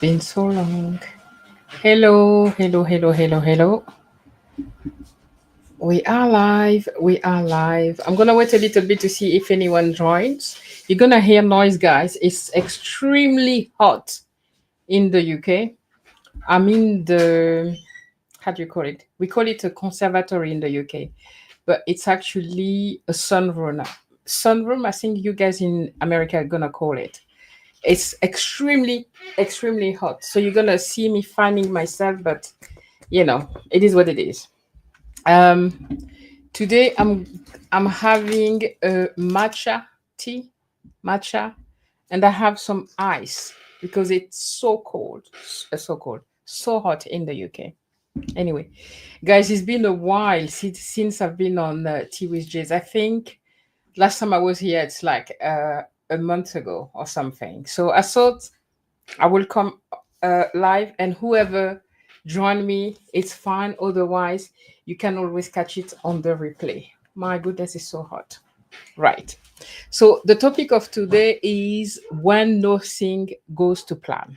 Been so long. Hello, hello, hello, hello, hello. We are live. We are live. I'm gonna wait a little bit to see if anyone joins. You're gonna hear noise, guys. It's extremely hot in the UK. I'm in the, how do you call it? We call it a conservatory in the UK, but it's actually a sunroom. Sunroom, I think you guys in America are gonna call it. It's extremely, extremely hot. So you're gonna see me fanning myself, but it is what it is. Um, Today I'm having a matcha tea, matcha, and I have some ice because it's so cold, so cold, so hot in the UK. Anyway, guys, it's been a while since I've been on Tea with Jase. I think last time I was here, it's like a month ago or something. So I thought I will come live, and whoever join me, it's fine. Otherwise, you can always catch it on the replay. My goodness, it's so hot. Right. So the topic of today is when nothing goes to plan.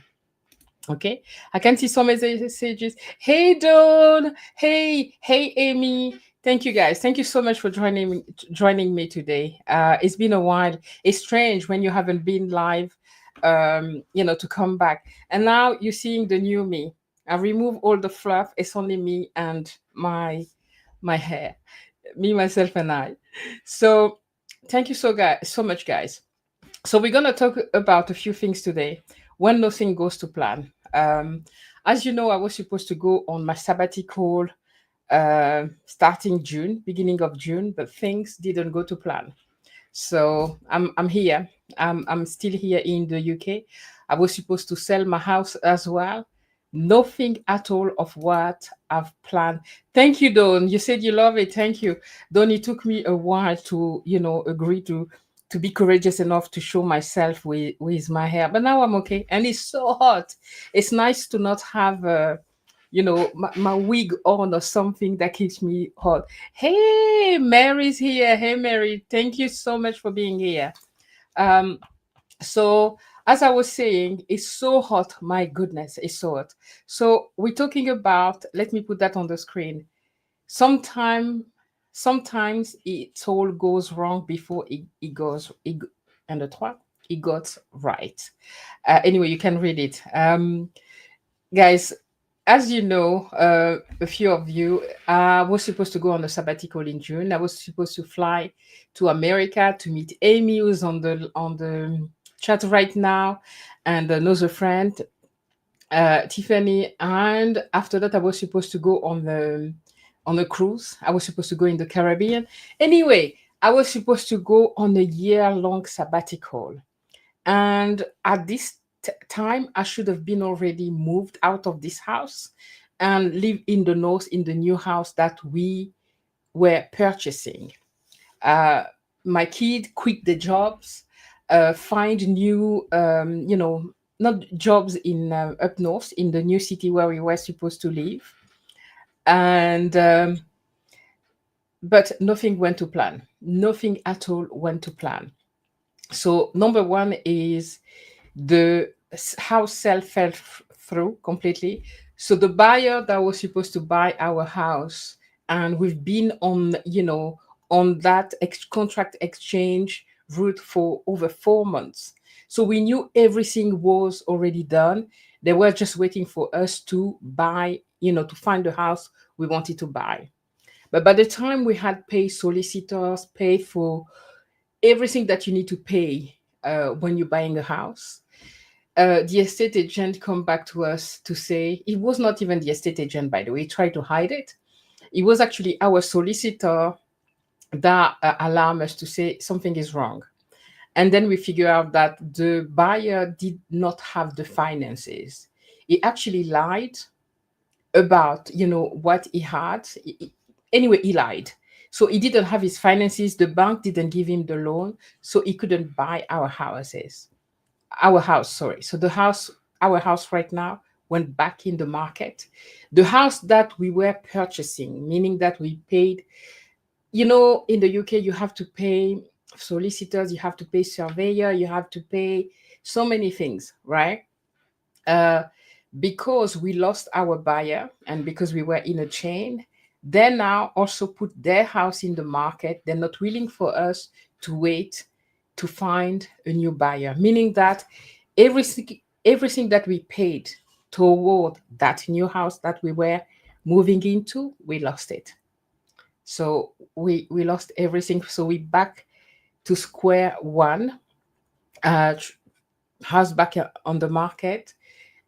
Okay. I can see some messages. Hey, Dawn. Hey, Amy. Thank you, guys. Thank you so much for joining me today. It's been a while. It's strange when you haven't been live, to come back. And now you're seeing the new me. I remove all the fluff. It's only me and my hair, me, myself, and I. So thank you so much, guys. So we're gonna talk about a few things today. When nothing goes to plan. As you know, I was supposed to go on my sabbatical starting June, beginning of June, but things didn't go to plan. So I'm here. I'm still here in the UK. I was supposed to sell my house as well. Nothing at all of what I've planned. Thank you, Dawn. You said you love it. Thank you, Dawn. It took me a while to, agree to be courageous enough to show myself with my hair, but now I'm okay. And it's so hot. It's nice to not have my wig on or something that keeps me hot. Hey, Mary's here. Hey, Mary. Thank you so much for being here. Um, so, as I was saying, it's so hot. My goodness, it's so hot. So, we're talking about, let me put that on the screen. Sometime, Sometimes it all goes wrong before and the trois, it got right. Anyway, you can read it. Guys, as you know, a few of you, I was supposed to go on a sabbatical in June. I was supposed to fly to America to meet Amy, who's on the chat right now, and another friend, Tiffany. And after that, I was supposed to go on a cruise. I was supposed to go in the Caribbean. Anyway, I was supposed to go on a year-long sabbatical. And at this time, I should have been already moved out of this house and live in the north in the new house that we were purchasing. Uh, my kid quit the jobs, find new, not jobs in up north in the new city where we were supposed to live. And but nothing went to plan. Nothing at all went to plan. So number one is the house sale through completely. So the buyer that was supposed to buy our house, and we've been on that contract exchange route for over 4 months. So we knew everything was already done. They were just waiting for us to buy, to find the house we wanted to buy. But by the time we had paid solicitors, paid for everything that you need to pay when you're buying a house, the estate agent come back to us to say it was not even the estate agent, by the way. He tried to hide it. It was actually our solicitor that alarmed us to say something is wrong. And then we figure out that the buyer did not have the finances. He actually lied about what he had. Anyway, he lied. So he didn't have his finances. The bank didn't give him the loan, so he couldn't buy our house, sorry. So our house right now went back in the market. The house that we were purchasing, meaning that we paid, in the UK, you have to pay solicitors, you have to pay surveyor, you have to pay so many things, right? uh, because we lost our buyer and because we were in a chain, they now also put their house in the market. They're not willing for us to wait to find a new buyer, meaning that everything that we paid toward that new house that we were moving into, we lost it. So we lost everything. So we back to square one. Uh, House back on the market.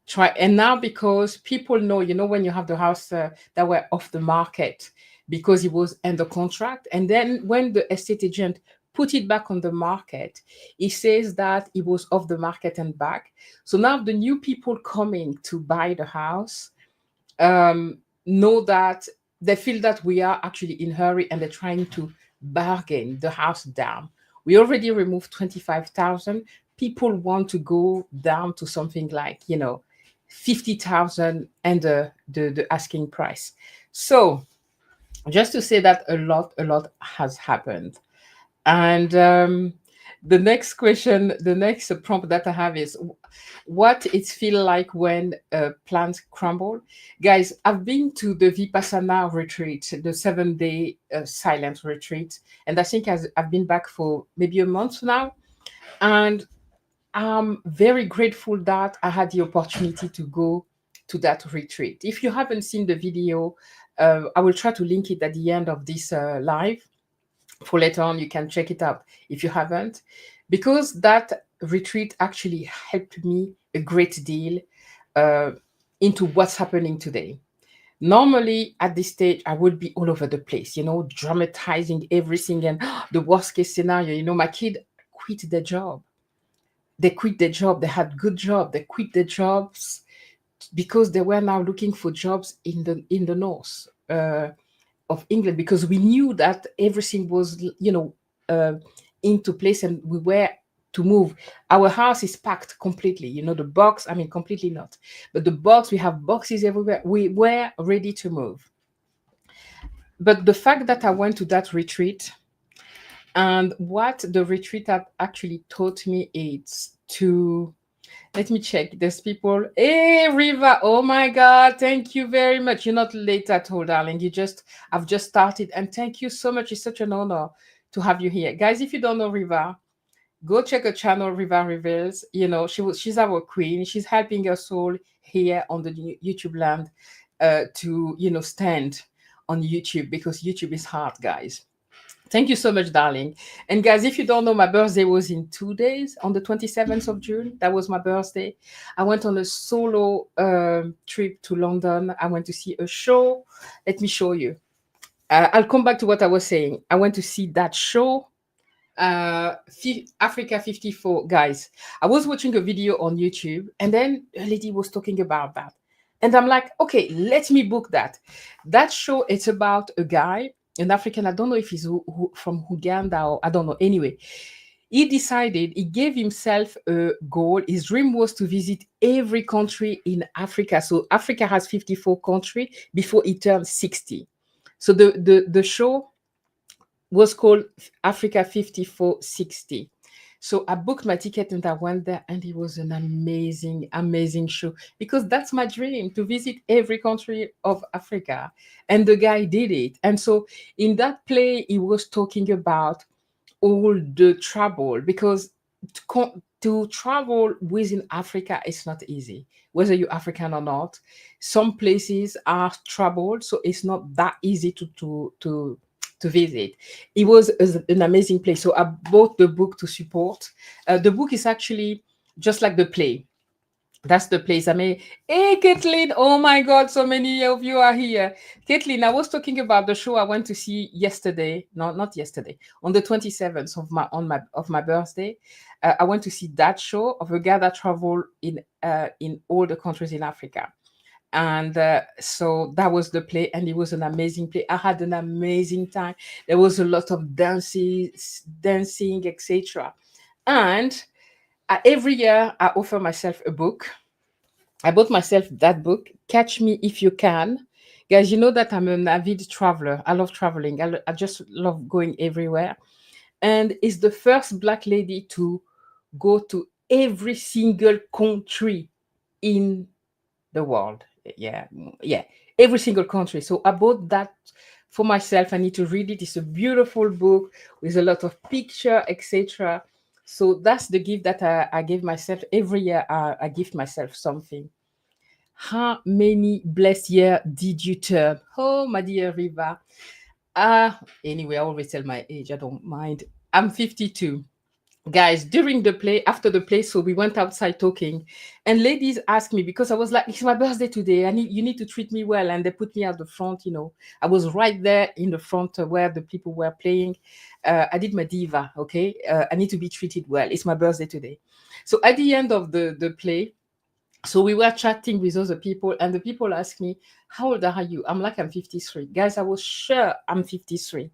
Try and now because people know, when you have the house that were off the market because it was under contract, and then when the estate agent put it back on the market, he says that it was off the market and back. So now the new people coming to buy the house um, know that they feel that we are actually in hurry and they're trying to bargain the house down. We already removed 25,000. People want to go down to something like 50,000 and the asking price. So just to say that a lot has happened. And the next question, the next prompt that I have is what it feel like when plants crumble. Guys, I've been to the Vipassana retreat, the 7-day silent retreat, and I think I've been back for maybe a month now. And I'm very grateful that I had the opportunity to go to that retreat. If you haven't seen the video, I will try to link it at the end of this live for later on. You can check it out if you haven't, because that retreat actually helped me a great deal uh, into what's happening today. Normally at this stage I would be all over the place, dramatizing everything and the worst case scenario. My kid quit their job. They quit their job. They had good job. They quit their jobs because they were now looking for jobs in the north of England, because we knew that everything was, uh, into place and we were to move. Our house is packed completely. The box, I mean, completely not. But the box, we have boxes everywhere. We were ready to move. But the fact that I went to that retreat, and what the retreat had actually taught me is to, let me check. There's people. Hey, Riva. Oh my God. Thank you very much. You're not late at all, darling. I've just started. And thank you so much. It's such an honor to have you here. Guys, if you don't know Riva, go check her channel, Riva Reveals. She's our queen. She's helping us all here on the YouTube land to, stand on YouTube, because YouTube is hard, guys. Thank you so much, darling. And guys, if you don't know, my birthday was in 2 days, on the 27th of June. That was my birthday. I went on a solo trip to London. I went to see a show. Let me show you. I'll come back to what I was saying. I went to see that show, Africa 54. Guys, I was watching a video on YouTube and then a lady was talking about that. And I'm like, okay, let me book that. That show, it's about a guy, an African. I don't know if he's from Uganda or I don't know. Anyway, he gave himself a goal. His dream was to visit every country in Africa. So Africa has 54 countries before he turned 60. So the show was called Africa 5460. So I booked my ticket and I went there, and it was an amazing, amazing show, because that's my dream, to visit every country of Africa. And the guy did it. And so in that play, he was talking about all the trouble, because to travel within Africa is not easy, whether you're African or not. Some places are troubled, so it's not that easy to visit. It was an amazing place. So I bought the book to support. The book is actually just like the play. That's the place. I mean, hey, Caitlin. Oh my God, so many of you are here. Caitlin, I was talking about the show I went to see yesterday. No, not yesterday. On the 27th of my birthday, I went to see that show of a guy that traveled in all the countries in Africa. And so that was the play, and it was an amazing play. I had an amazing time. There was a lot of dancing, etc. And every year I offer myself a book. I bought myself that book, Catch Me If You Can. Guys, you know that I'm an avid traveler. I love traveling. I just love going everywhere. And is the first Black lady to go to every single country in the world. Yeah, yeah, every single country. So I bought that for myself. I need to read it. It's a beautiful book with a lot of picture, etc. So that's the gift that I give myself every year. I give myself something. How many blessed year did you turn? Oh, my dear Riva. Anyway, I always tell my age. I don't mind. I'm 52. Guys, during the play, after the play, so we went outside talking, and ladies asked me because I was like, "It's my birthday today. You need to treat me well," and they put me at the front. I was right there in the front where the people were playing. I did my diva. Okay, I need to be treated well. It's my birthday today. So at the end of the play, so we were chatting with other people, and the people asked me, "How old are you?" I'm like, "I'm 53." Guys, I was sure I'm 53.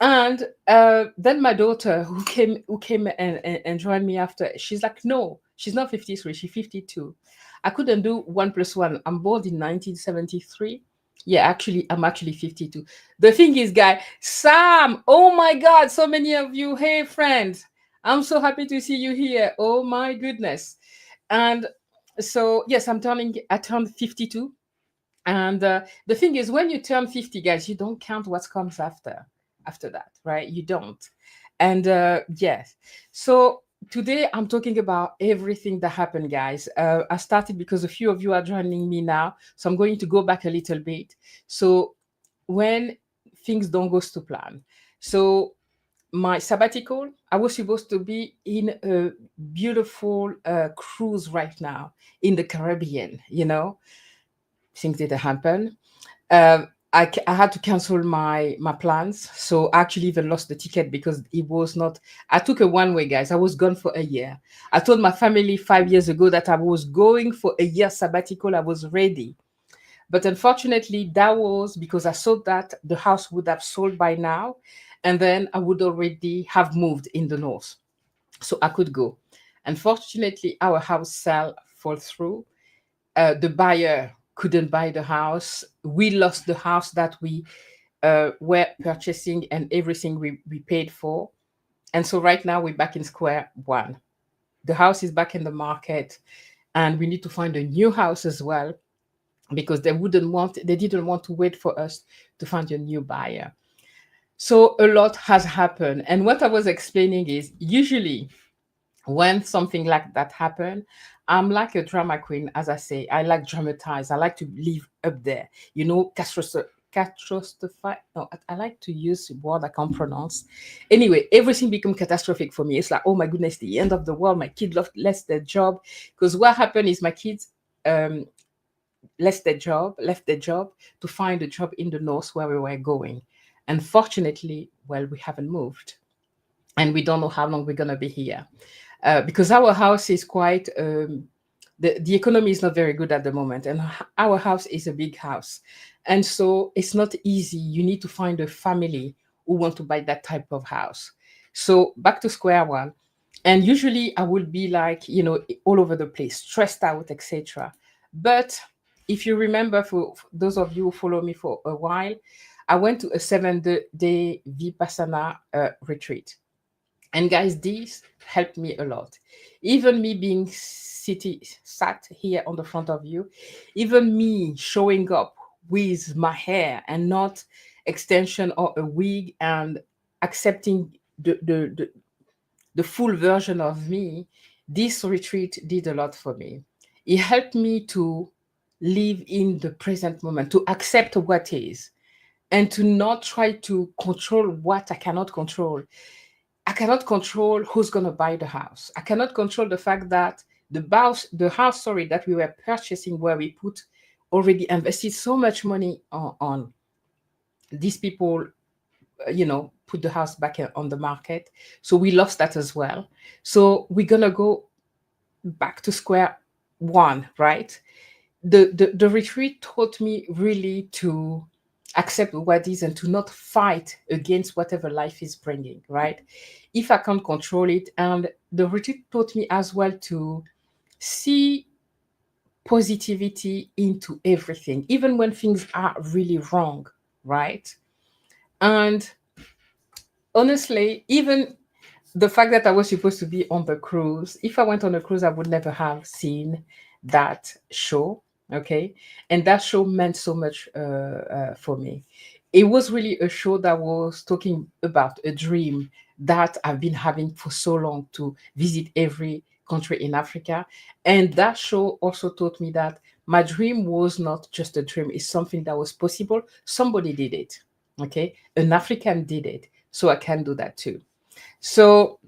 And then my daughter, who came and joined me after, she's like, "No, she's not 53, she's 52." I couldn't do one plus one. I'm born in 1973. Yeah, actually, I'm actually 52. The thing is, guy, Sam, oh my God, so many of you. Hey, friends, I'm so happy to see you here. Oh my goodness. And so, yes, I turned 52. And the thing is, when you turn 50, guys, you don't count what comes after that, right? You don't. And yes. So today I'm talking about everything that happened, guys. I started because a few of you are joining me now. So I'm going to go back a little bit. So when things don't go to plan. So my sabbatical, I was supposed to be in a beautiful cruise right now in the Caribbean, things didn't happen. I had to cancel my plans, so I actually even lost the ticket because it was not. I took a one way, guys. I was gone for a year. I told my family 5 years ago that I was going for a year sabbatical. I was ready, but unfortunately, that was because I thought that the house would have sold by now, and then I would already have moved in the north, so I could go. Unfortunately, our house sale fall through. The buyer couldn't buy the house. We lost the house that we were purchasing and everything we paid for. And so right now we're back in square one. The house is back in the market, and we need to find a new house as well because they didn't want to wait for us to find a new buyer. So a lot has happened. And what I was explaining is usually when something like that happen, I'm like a drama queen. As I say, I like dramatize. I like to live up there, catastrophe. No, I like to use a word I can't pronounce. Anyway, everything become catastrophic for me. It's like, oh my goodness, the end of the world. My kid left their job because what happened is my kids um left their job to find a job in the north where we were going. Unfortunately, well, we haven't moved, and we don't know how long we're gonna be here because our house is quite the economy is not very good at the moment, and our house is a big house, and so it's not easy. You need to find a family who want to buy that type of house. So back to square one, and usually I will be like, all over the place, stressed out, etc. But if you remember, for those of you who follow me for a while, I went to a 7-day vipassana retreat, and guys, this helped me a lot. Even me being sat here on the front of you, even me showing up with my hair and not extension or a wig, and accepting the full version of me, this retreat did a lot for me. It helped me to live in the present moment, to accept what is, and to not try to control what I cannot control. I cannot control who's going to buy the house. I cannot control the fact that the house, sorry, that we were purchasing, where we put already invested so much money on. These people, put the house back on the market. So we lost that as well. So we're going to go back to square one, right? The retreat taught me really to accept what is and to not fight against whatever life is bringing, right? If I can't control it. And the retreat taught me as well to see positivity into everything, even when things are really wrong, right? And honestly, even the fact that I was supposed to be on the cruise, if I went on a cruise, I would never have seen that show. Okay, and that show meant so much for me. It was really a show that was talking about a dream that I've been having for so long, to visit every country in Africa. And that show also taught me that my dream was not just a dream, it's something that was possible. Somebody did it. Okay, an African did it, so I can do that too. So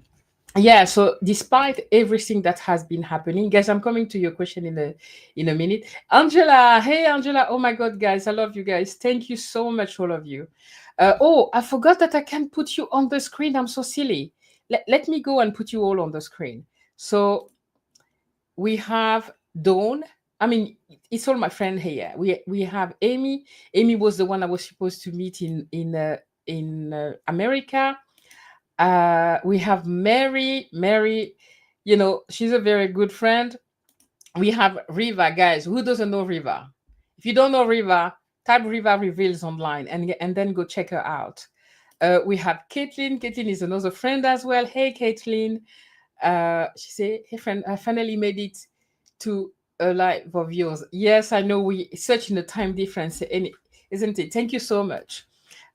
yeah, so despite everything that has been happening, guys, I'm coming to your question in a minute. Angela, hey Angela, oh my god, guys, I love you guys. Thank you so much, all of you. Oh, I forgot that I can't put you on the screen. I'm so silly. Let me go and put you all on the screen. So we have Dawn. I mean, it's all my friend here. We have Amy. Amy was the one I was supposed to meet in America. We have Mary. Mary, she's a very good friend. We have Riva, guys. Who doesn't know Riva? If you don't know Riva, type Riva Reveals online and then go check her out. We have Caitlin. Caitlin is another friend as well. Hey, Caitlin. She said, "Hey, friend, I finally made it to a live of yours." Yes, I know we such in a time difference, isn't it? Thank you so much.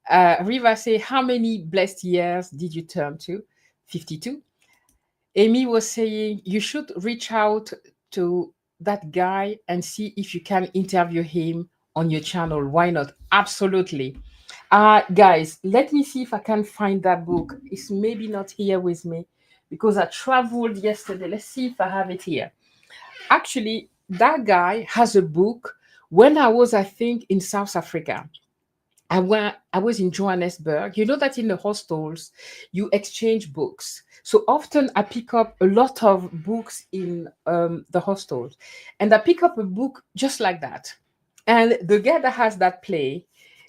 Riva say, "How many blessed years did you turn to?" 52. Amy was saying, "You should reach out to that guy and see if you can interview him on your channel. Why not?" Absolutely. Guys, let me see if I can find that book. It's maybe not here with me because I traveled yesterday. Let's see if I have it here. Actually, that guy has a book. When I was, I think, in South Africa, I was in Johannesburg. You know that in the hostels, you exchange books. So often I pick up a lot of books in the hostels, and I pick up a book just like that. And the guy that has that play,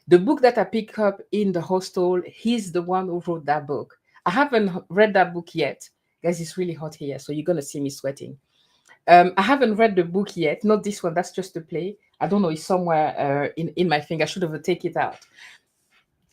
the book that I pick up in the hostel, he's the one who wrote that book. I haven't read that book yet. Guys, it's really hot here, so you're gonna see me sweating. I haven't read the book yet, not this one. That's just a play. I don't know. It's somewhere in my thing. I should have taken it out.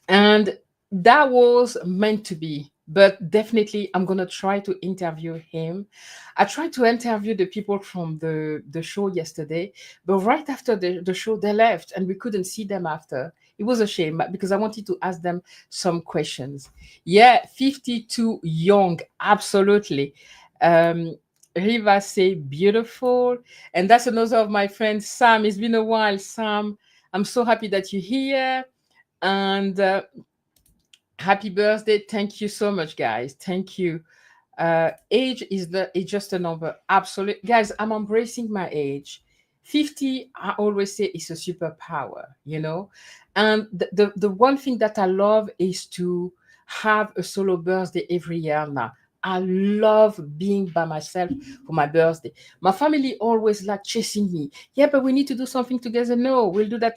And that was meant to be, but definitely I'm going to try to interview him. I tried to interview the people from the show yesterday, but right after the show they left and we couldn't see them after. It was a shame because I wanted to ask them some questions. Yeah, 52 young, absolutely. um Riva say beautiful, and that's another of my friends, Sam. It's been a while, Sam. I'm so happy that you're here. And happy birthday. Thank you so much, guys. Thank you. Age is just a number. Absolutely. Guys, I'm embracing my age. 50, I always say, is a superpower. And the one thing that I love is to have a solo birthday every year now. I love being by myself for my birthday. My family always like chasing me. Yeah, but we need to do something together. No, we'll do that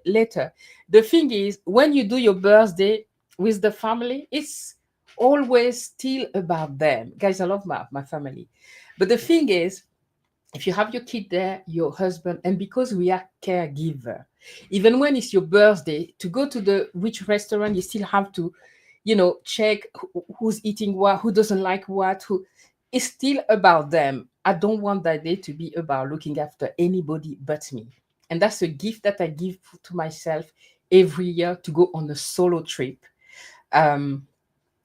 later. The thing is, when you do your birthday with the family, it's always still about them. Guys, I love my family. But the thing is, if you have your kid there, your husband, and because we are caregiver, even when it's your birthday, to go to the rich restaurant, you still have to, check who's eating what, who doesn't like what, who. It's still about them. I don't want that day to be about looking after anybody but me. And that's a gift that I give to myself every year, to go on a solo trip. Um,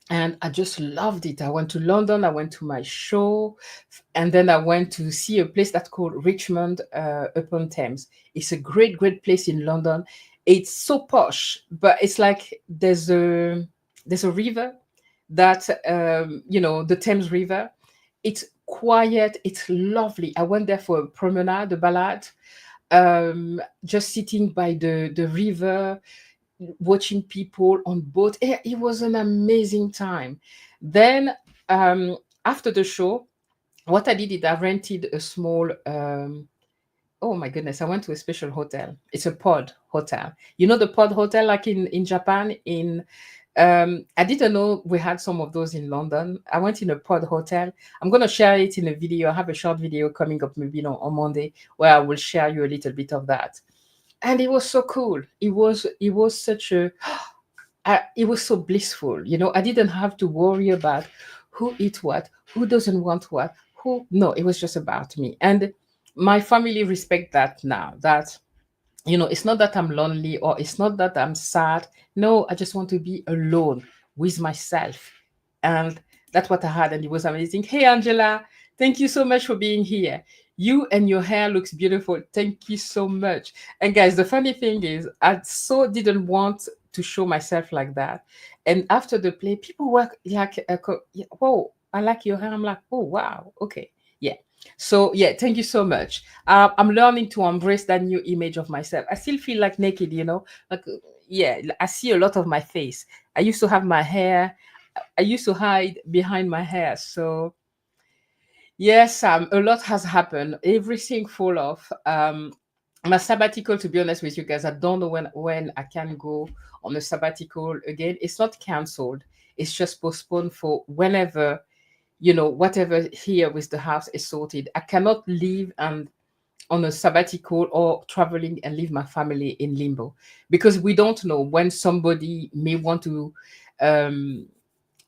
and I just loved it. I went to London, I went to my show, and then I went to see a place that's called Richmond upon Thames. It's a great, great place in London. It's so posh, but it's like there's a river that the Thames River. It's quiet, it's lovely. I went there for a promenade, a ballad, just sitting by the river, watching people on boat. It was an amazing time. Then after the show, what I did is I rented a small oh my goodness, I went to a special hotel. It's a pod hotel. You know the pod hotel like in Japan in I didn't know we had some of those in London. I went in a pod hotel. I'm going to share it in a video. I have a short video coming up maybe on Monday where I will share you a little bit of that. And it was so cool. It was such a it was so blissful. I didn't have to worry about who eat what, who doesn't want what, who. No, it was just about me. And my family respect that now. That, it's not that I'm lonely or it's not that I'm sad. No, I just want to be alone with myself. And that's what I had. And it was amazing. Hey, Angela, thank you so much for being here. You and your hair looks beautiful. Thank you so much. And guys, the funny thing is, I so didn't want to show myself like that. And after the play, people were like, yeah, whoa, I like your hair. I'm like, oh, wow. Okay. Yeah. So, yeah, thank you so much. I'm learning to embrace that new image of myself. I still feel like naked, like, yeah, I see a lot of my face. I used to have my hair, I used to hide behind my hair. So, yes, a lot has happened. Everything fall off. My sabbatical, to be honest with you guys, I don't know when I can go on a sabbatical again. It's not canceled. It's just postponed for whenever, whatever here with the house is sorted. I cannot leave and on a sabbatical or traveling and leave my family in limbo, because we don't know when somebody may want to um,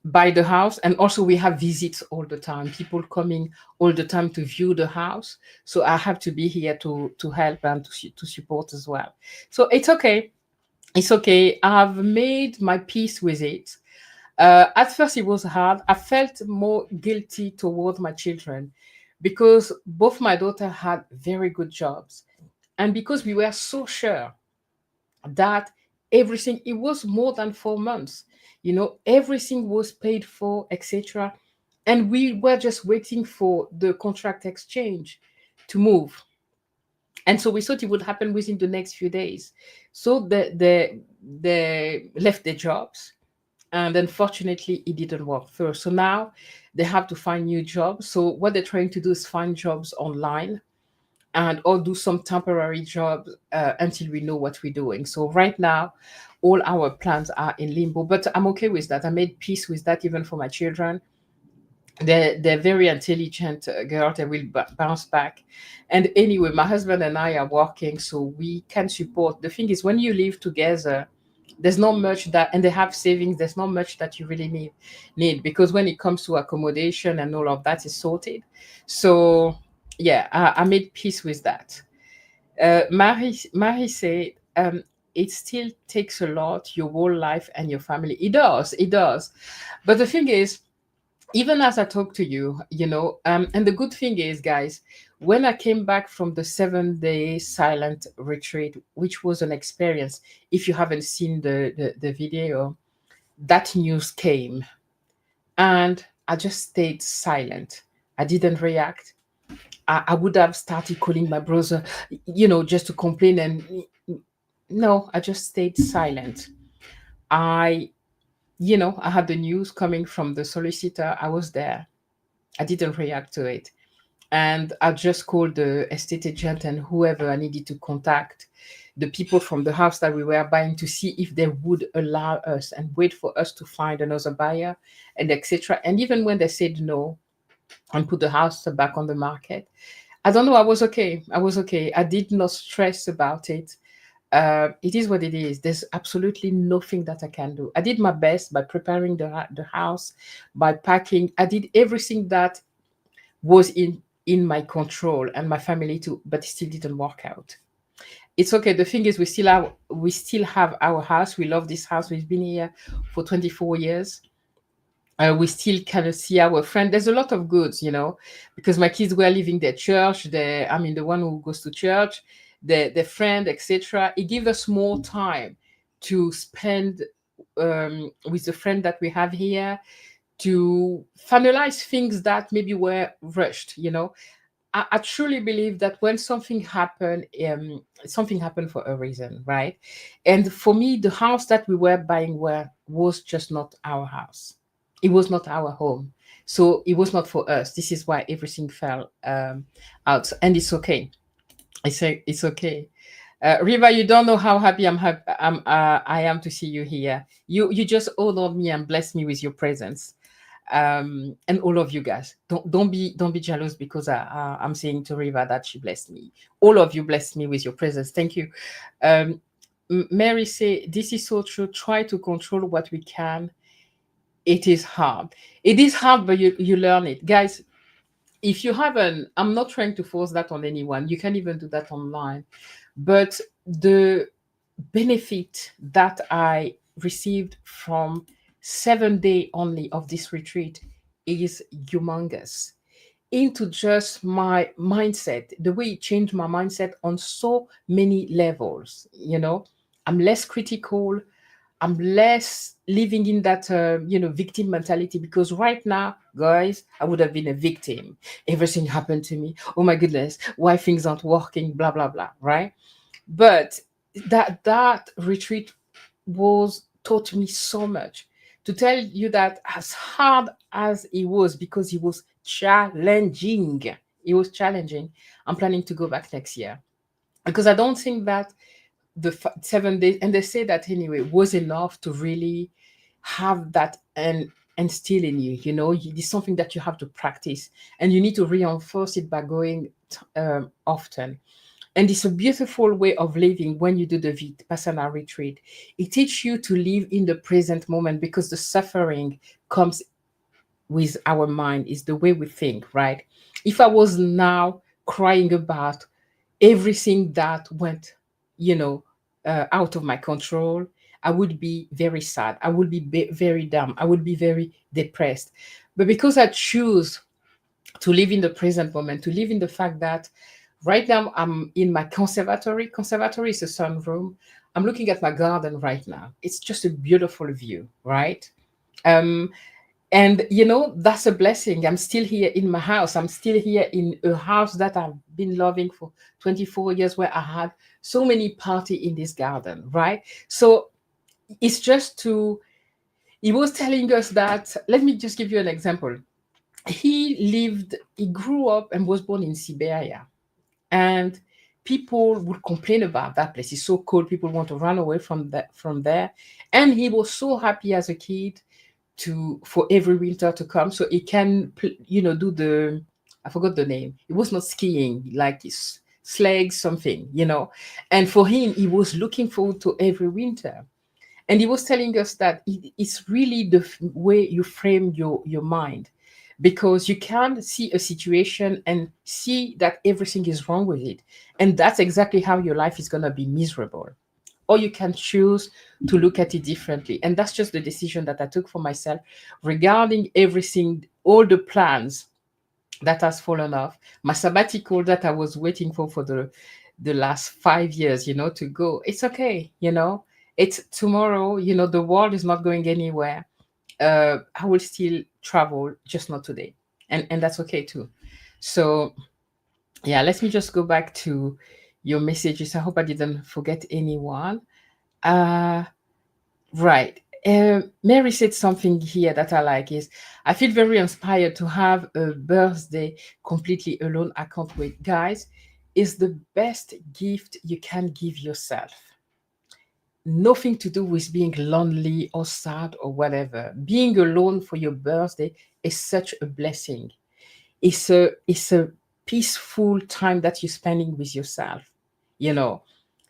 buy the house. And also we have visits all the time, people coming all the time to view the house. So I have to be here to help and to support as well. So it's okay. It's okay. I've made my peace with it. At first, it was hard. I felt more guilty toward my children because both my daughter had very good jobs. And because we were so sure that everything, it was more than 4 months, everything was paid for, etc. And we were just waiting for the contract exchange to move. And so we thought it would happen within the next few days. So they left their jobs, and unfortunately it didn't work through. So now they have to find new jobs. So what they're trying to do is find jobs online and or do some temporary jobs until we know what we're doing. So right now all our plans are in limbo, but I'm okay with that. I made peace with that. Even for my children, they're very intelligent girl. They will bounce back. And anyway, my husband and I are working, so we can support. The thing is, when you live together, there's not much that, and they have savings, there's not much that you really need, because when it comes to accommodation and all of that is sorted. So yeah, I made peace with that. Marie said, it still takes a lot, your whole life and your family. It does. But the thing is, even as I talk to you, and the good thing is, guys, when I came back from the 7 day silent retreat, which was an experience, if you haven't seen the video, that news came and I just stayed silent. I didn't react. I would have started calling my brother, just to complain. And no, I just stayed silent. I, I had the news coming from the solicitor. I was there. I didn't react to it. And I just called the estate agent and whoever I needed to contact, the people from the house that we were buying, to see if they would allow us and wait for us to find another buyer, and etc. And even when they said no and put the house back on the market, I don't know, I was okay. I was okay. I did not stress about it. It is what it is. There's absolutely nothing that I can do. I did my best by preparing the house, by packing. I did everything that was in my control and my family too, but it still didn't work out. It's okay. The thing is, we still have our house. We love this house. We've been here for 24 years. We still kind of see our friend. There's a lot of goods, because my kids were leaving their church. I mean, the one who goes to church, the friend, etc. It gives us more time to spend with the friend that we have here, to finalize things that maybe were rushed. I truly believe that when something happened for a reason, right? And for me, the house that we were buying was just not our house. It was not our home. So it was not for us. This is why everything fell out. And it's okay. It's okay. Riva, you don't know how happy I am to see you here. You just honored me and blessed me with your presence. And all of you guys, don't be jealous because I'm saying to Riva that she blessed me. All of you blessed me with your presence. Thank you. Mary say, this is so true. Try to control what we can. It is hard. It is hard, but you learn it, guys. if you haven't, I'm not trying to force that on anyone. You can even do that online. But the benefit that I received from 7 day only of this retreat is humongous, into just my mindset, the way it changed my mindset on so many levels. I'm less critical. I'm less living in that, victim mentality, because right now, guys, I would have been a victim. Everything happened to me. Oh my goodness, why things aren't working, blah, blah, blah, right? But that retreat was taught me so much. To tell you that, as hard as it was, because it was challenging, I'm planning to go back next year, because I don't think that 7 days, and they say that anyway, was enough to really have that and still in you. It's something that you have to practice, and you need to reinforce it by going often. And it's a beautiful way of living when you do the Vipassana retreat. It teaches you to live in the present moment, because the suffering comes with our mind, is the way we think, right? If I was now crying about everything that went, you know, out of my control, I would be very sad. I would be very down. I would be very depressed. But because I choose to live in the present moment, to live in the fact that right now I'm in my conservatory. Conservatory is a sunroom. I'm looking at my garden right now. It's just a beautiful view, right? Um, and that's a blessing. I'm still here in my house. I'm still here in a house that I've been loving for 24 years, where I had so many party in this garden, right? So it's just to he was telling us that, let me just give you an example. He grew up and was born in Siberia, and people would complain about that place. It's so cold, people want to run away from there. And he was so happy as a kid to for every winter to come, so he can do the, I forgot the name. It was not skiing, like it's slag something. And for him, he was looking forward to every winter. And he was telling us that it's really the way you frame your mind, because you can see a situation and see that everything is wrong with it, and that's exactly how your life is going to be miserable. Or you can choose to look at it differently, and that's just the decision that I took for myself regarding everything, all the plans that has fallen off, my sabbatical that I was waiting for the last 5 years, to go. It's okay. It's tomorrow. The world is not going anywhere. I will still travel, just not today, and that's okay too. So yeah, let me just go back to your messages. I hope I didn't forget anyone. Uh, Right. Mary said something here that I like, is I feel very inspired to have a birthday completely alone. I can't wait. Guys, is the best gift you can give yourself. Nothing to do with being lonely or sad or whatever. Being alone for your birthday is such a blessing. It's a peaceful time that you're spending with yourself. You know,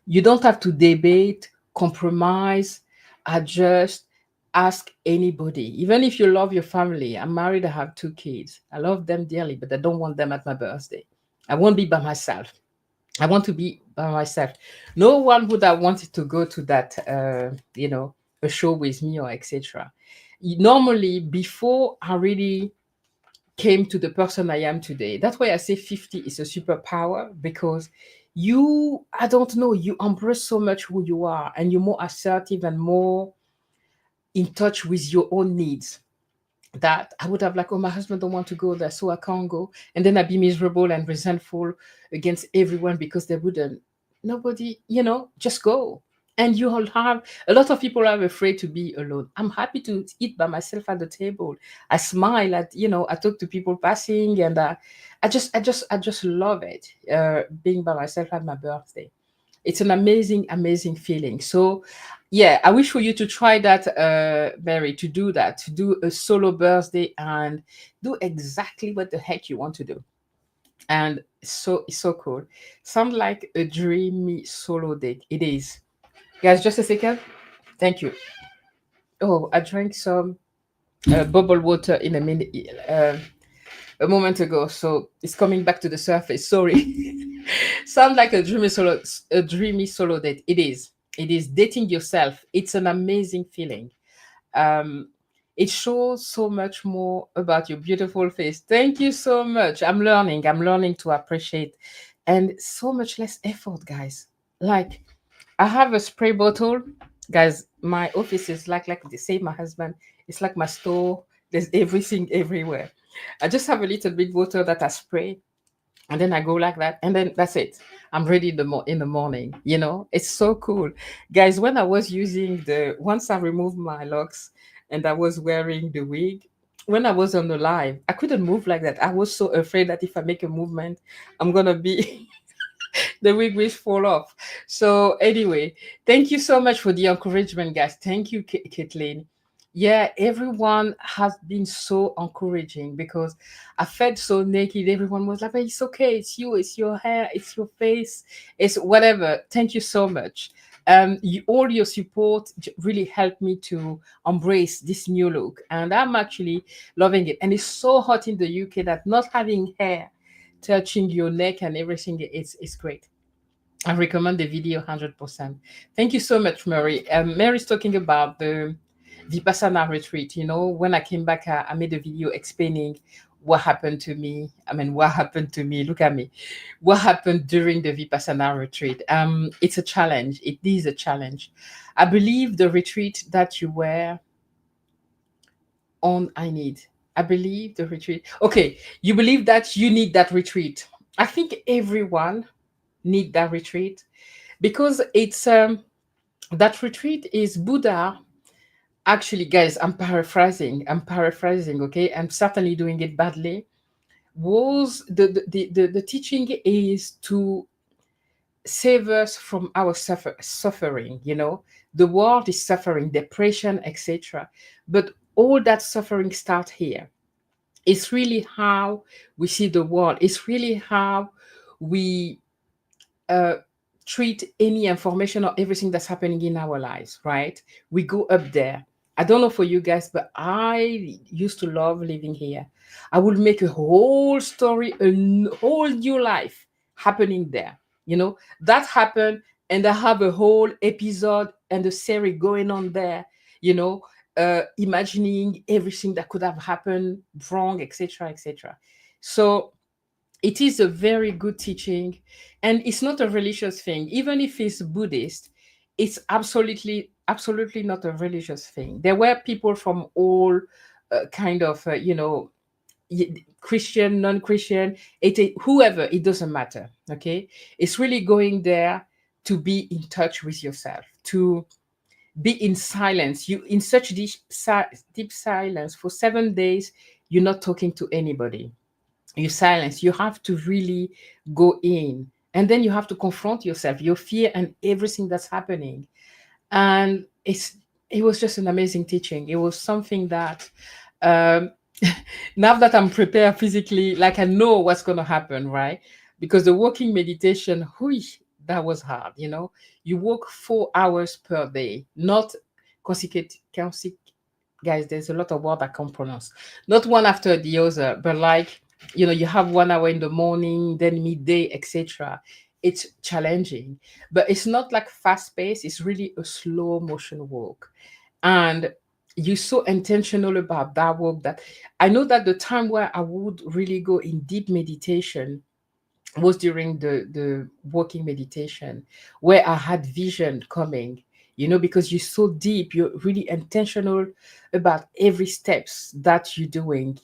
you don't have to debate, compromise, adjust, ask anybody. Even if you love your family, I'm married, I have 2 kids. I love them dearly, but I don't want them at my birthday. I won't be by myself. I want to be by myself. No one would have wanted to go to that, a show with me or etc. Normally, before I really came to the person I am today. That's why I say 50 is a superpower, because I don't know, you embrace so much who you are, and you're more assertive and more in touch with your own needs. That I would have like, oh, my husband don't want to go there, so I can't go. And then I'd be miserable and resentful against everyone because they wouldn't. Nobody, just go. And you'll have a lot of people are afraid to be alone. I'm happy to eat by myself at the table. I smile at, I talk to people passing, and I just love it. Being by myself at my birthday. It's an amazing, amazing feeling. So yeah, I wish for you to try that, Mary, to do that, to do a solo birthday and do exactly what the heck you want to do. And it's so cool. Sound like a dreamy solo date. It is. Guys, just a second. Thank you. Oh, I drank some bubble water in a minute. a moment ago, so it's coming back to the surface. Sorry. Sound like a dreamy solo date. It is. It is dating yourself. It's an amazing feeling. Um, it shows so much more about your beautiful face. Thank you so much. I'm learning. I'm learning to appreciate, and so much less effort, guys. Like I have a spray bottle, guys. My office is like they say my husband. It's like my store. There's everything everywhere. I just have a little bit water that I spray, and then I go like that, and then that's it. I'm ready in the morning. It's so cool, guys. When I was using the once I removed my locks, and I was wearing the wig. When I was on the live, I couldn't move like that. I was so afraid that if I make a movement, I'm gonna be the wig will fall off. So anyway, thank you so much for the encouragement, guys. Thank you, Kathleen. Yeah, everyone has been so encouraging because I felt so naked. Everyone was like, "But it's okay. It's you. It's your hair. It's your face. It's whatever." Thank you so much. All your support really helped me to embrace this new look, and I'm actually loving it. And it's so hot in the UK that not having hair touching your neck and everything, it's great. I recommend the video 100%. Thank you so much, Mary. Mary's talking about the Vipassana retreat. When I came back, I made a video explaining what happened to me. I mean, what happened to me? Look at me. What happened during the Vipassana retreat? It's a challenge. It is a challenge. I believe the retreat that you were on, I believe the retreat. Okay, you believe that you need that retreat. I think everyone need that retreat because it's that retreat is Buddha. Actually, guys, I'm paraphrasing, okay? I'm certainly doing it badly. Was the teaching is to save us from our suffering. The world is suffering, depression, etc. But all that suffering start here. It's really how we see the world. It's really how we uh, treat any information or everything that's happening in our lives, right? We go up there. I don't know for you guys, but I used to love living here. I would make a whole story, whole new life happening there. That happened, and I have a whole episode and a series going on there. You know, imagining everything that could have happened wrong, etc., etc. So it is a very good teaching, and it's not a religious thing. Even if it's Buddhist, it's absolutely not a religious thing. There were people from all kind of Christian, non-Christian, whoever, it doesn't matter. Okay, it's really going there to be in touch with yourself, to be in silence. You in such deep silence for 7 days. You're not talking to anybody. You silence. You have to really go in, and then you have to confront yourself, your fear, and everything that's happening. And it was just an amazing teaching. It was something that um now that I'm prepared physically, like I know what's going to happen, right? Because the walking meditation, whoosh, that was hard. You walk 4 hours per day, not consecutive. Guys, there's a lot of words I can't pronounce. Not one after the other, but like, you have 1 hour in the morning, then midday, etc. It's challenging, but it's not like fast pace. It's really a slow motion walk. And you're so intentional about that walk that I know that the time where I would really go in deep meditation was during the walking meditation, where I had vision coming, because you're so deep, you're really intentional about every steps that you're doing.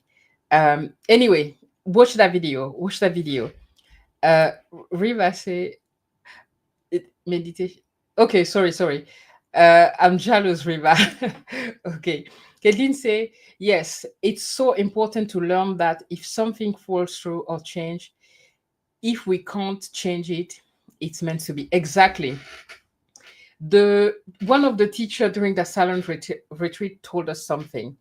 Anyway, watch that video. uh Riva say meditation. Okay, sorry. I'm jealous, Riva. Okay. Caitlin say, yes, it's so important to learn that if something falls through or change, if we can't change it, it's meant to be. Exactly. The One of the teacher during the silent retreat told us something,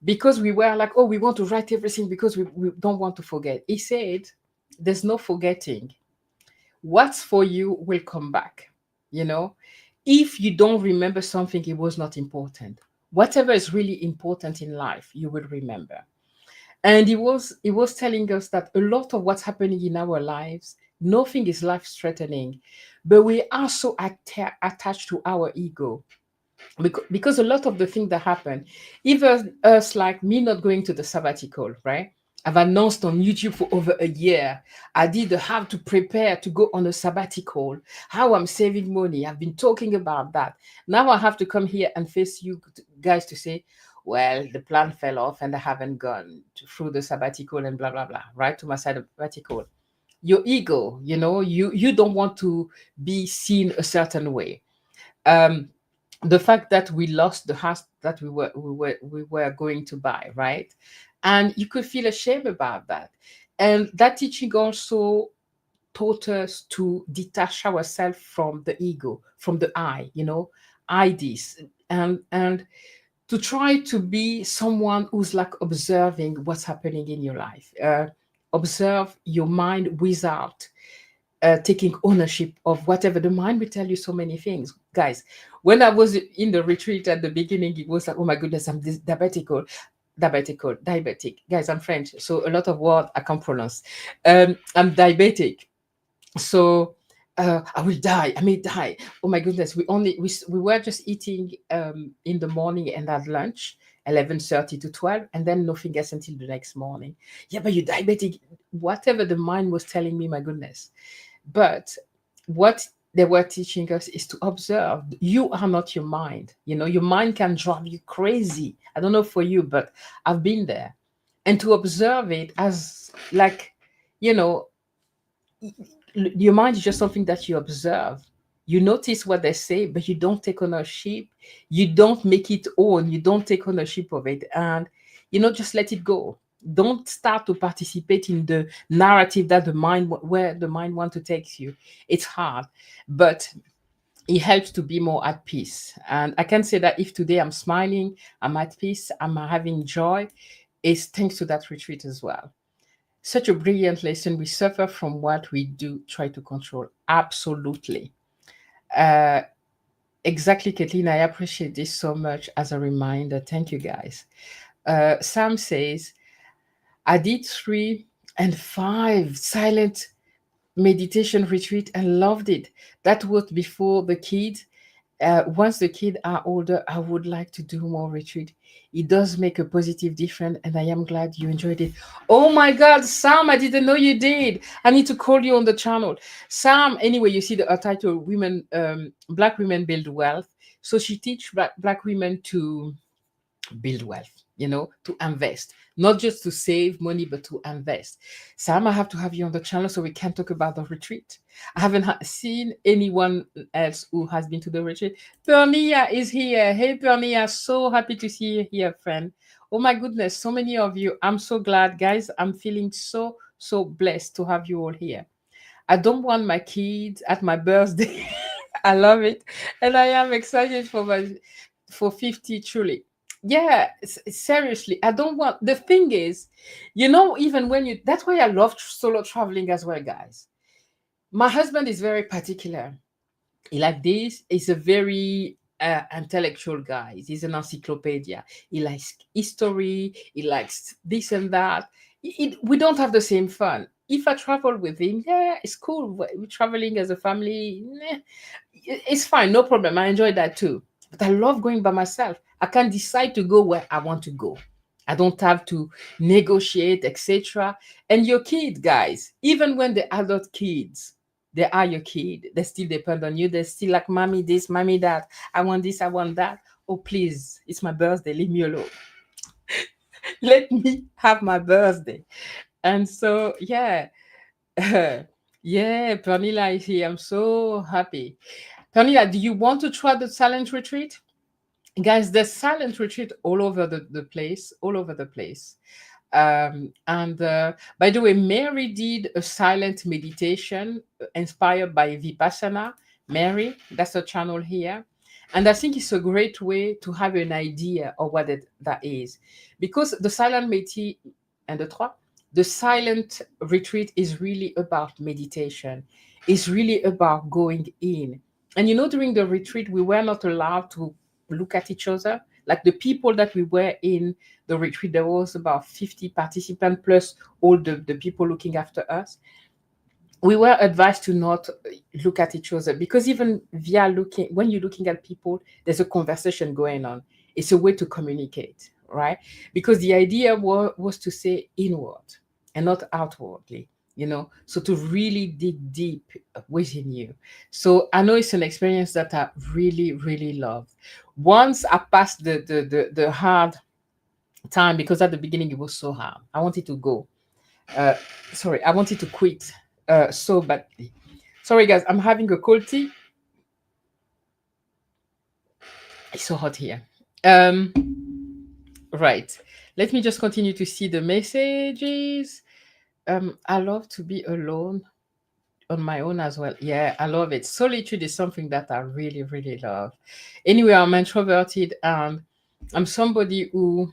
because we were like, oh, we want to write everything because we don't want to forget. He said, there's no forgetting. What's for you will come back. You know, if you don't remember something, it was not important. Whatever is really important in life, you will remember. And he was telling us that a lot of what's happening in our lives, nothing is life threatening, but we are so attached to our ego, because a lot of the things that happen, even us, like me not going to the sabbatical, right? I've announced on YouTube for over a year. I did have to prepare to go on a sabbatical, how I'm saving money. I've been talking about that. Now I have to come here and face you guys to say, well, the plan fell off and I haven't gone through the sabbatical and blah, blah, blah, right? To my sabbatical. Your ego, you don't want to be seen a certain way. Um, the fact that we lost the house that we were going to buy, right? And you could feel ashamed about that. And that teaching also taught us to detach ourselves from the ego, from the I, I this, and to try to be someone who's like observing what's happening in your life. Observe your mind without taking ownership of whatever. The mind will tell you so many things, guys. When I was in the retreat at the beginning, it was like, oh my goodness, I'm diabetic, guys. I'm French, so a lot of words I can't pronounce. I'm diabetic, so I will die, I may die. Oh my goodness, we were just eating in the morning and at lunch 11:30 to 12, and then nothing else until the next morning. Yeah, but you're diabetic. Whatever the mind was telling me, my goodness. But what they were teaching us is to observe. You are not your mind. Your mind can drive you crazy. I don't know for you, but I've been there. And to observe it as like, you know, your mind is just something that you observe. You notice what they say, but you don't take ownership. You don't make it own. You don't take ownership of it. And, just let it go. Don't start to participate in the narrative that where the mind wants to take you. It's hard, but it helps to be more at peace. And I can say that if today I'm smiling, I'm at peace, I'm having joy, it's thanks to that retreat as well. Such a brilliant lesson. We suffer from what we do try to control. Absolutely. Uh, exactly, Kathleen. I appreciate this so much as a reminder. Thank you, guys. Sam says, I did 3 and 5 silent meditation retreat and loved it. That was before the kids. Once the kids are older, I would like to do more retreat. It does make a positive difference, and I am glad you enjoyed it. Oh my God, Sam, I didn't know you did. I need to call you on the channel. Sam, anyway, you see the title, Black Women Build Wealth. So she teach black women to build wealth, to invest, not just to save money, but to invest. Sam, I have to have you on the channel so we can talk about the retreat. I haven't seen anyone else who has been to the retreat. Pernia is here. Hey, Pernia, so happy to see you here, friend. Oh my goodness, so many of you. I'm so glad, guys. I'm feeling so, so blessed to have you all here. I don't want my kids at my birthday. I love it. And I am excited for 50, truly. Yeah, seriously. I don't want, the thing is, even when that's why I love solo traveling as well, guys. My husband is very particular. He like this. He's a very intellectual guy. He's an encyclopedia. He likes history. He likes this and that. We don't have the same fun. If I travel with him, yeah, it's cool. We're traveling as a family. It's fine, no problem. I enjoy that too. But I love going by myself. I can decide to go where I want to go. I don't have to negotiate, etc. And your kid, guys, even when they're adult kids, they are your kid. They still depend on you. They're still like, mommy this, mommy that. I want this, I want that. Oh, please, it's my birthday. Leave me alone. Let me have my birthday. And so, yeah. Yeah, Pernilla is here. I'm so happy. Pernilla, do you want to try the silent retreat? Guys, there's silent retreat all over the place, all over the place. And by the way, Mary did a silent meditation inspired by Vipassana. Mary, that's a channel here. And I think it's a great way to have an idea of what that is. Because the silent and the silent retreat is really about meditation. It's really about going in. And during the retreat, we were not allowed to look at each other. Like the people that we were in the retreat, there was about 50 participants plus all the people looking after us. We were advised to not look at each other, because even via looking, when you're looking at people, there's a conversation going on. It's a way to communicate, right? Because the idea was to say inward and not outwardly, so to really dig deep within you. So I know it's an experience that I really, really love. Once I passed the hard time, because at the beginning it was so hard, I wanted to go. uh Sorry, I wanted to quit so badly. Sorry guys, I'm having a cold tea. It's so hot here. um right, let me just continue to see the messages. I love to be alone on my own as well. Yeah, I love it. Solitude is something that I really, really love. Anyway, I'm introverted, and I'm somebody who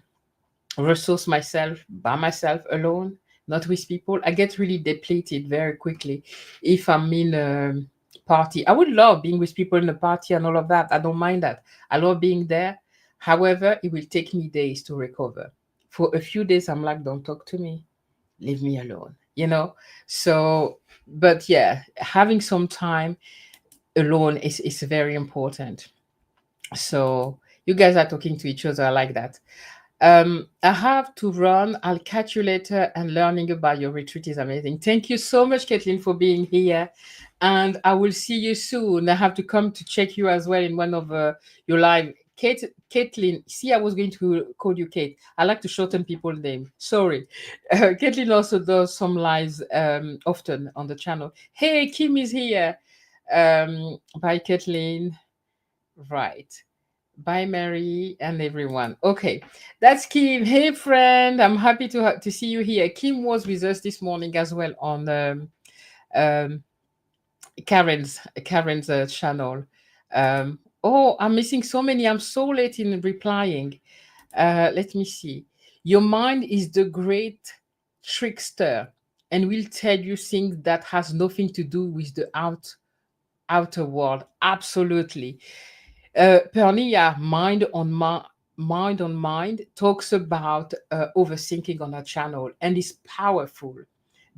resource myself by myself alone, not with people. I get really depleted very quickly if I'm in a party. I would love being with people in a party and all of that. I don't mind that. I love being there. However, it will take me days to recover. For a few days, I'm like, don't talk to me, leave me alone. So, but yeah, having some time alone is very important. So, you guys are talking to each other. I like that. I have to run. I'll catch you later. And learning about your retreat is amazing. Thank you so much, Caitlin, for being here. And I will see you soon. I have to come to check you as well in one of your live. Caitlin, see, I was going to call you Kate. I like to shorten people's name. Sorry. Caitlin also does some lives often on the channel. Hey, Kim is here. Bye, Caitlin. Right. Bye, Mary, and everyone. Okay, that's Kim. Hey, friend, I'm happy to see you here. Kim was with us this morning as well on um, Karen's channel. Oh, I'm missing so many. I'm so late in replying. Let me see. Your mind is the great trickster, and will tell you things that has nothing to do with the outer world. Absolutely. Pernia, Mind on Mind, talks about overthinking on our channel, and is powerful,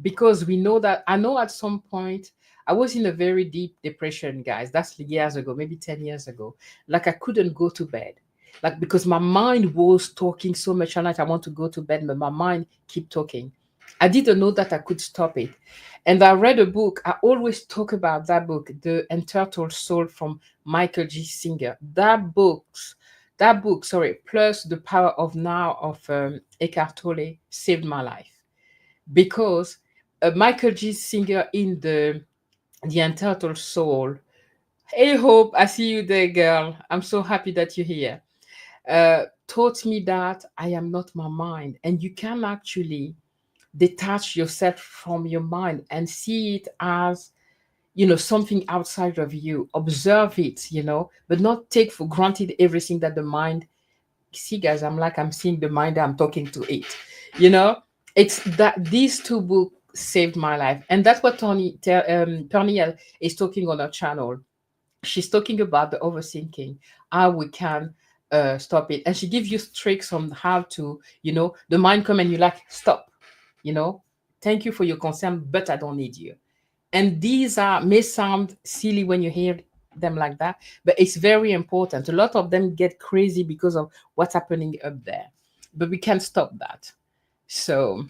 because we know that I know at some point I was in a very deep depression, guys. That's years ago, maybe 10 years ago. Like I couldn't go to bed. Like because my mind was talking so much at night. I want to go to bed, but my mind keep talking. I didn't know that I could stop it. And I read a book. I always talk about that book, The Entitled Soul from Michael G. Singer. That book, sorry, plus The Power of Now of Eckhart Tolle saved my life, because Michael G. Singer in the Entitled Soul. Hey, Hope, I see you there, girl. I'm so happy that you're here. Taught me that I am not my mind, and you can actually detach yourself from your mind and see it as something outside of you. Observe it, but not take for granted everything that the mind. See, guys, I'm seeing the mind, I'm talking to it. you know it's that these two books saved my life, and that's what Tony is talking on her channel. She's talking about the overthinking, how we can stop it, and she gives you tricks on how to, the mind come and you like stop, you know thank you for your concern, but I don't need you. And these are may sound silly when you hear them like that, but it's very important. A lot of them get crazy because of what's happening up there, but we can stop that. So,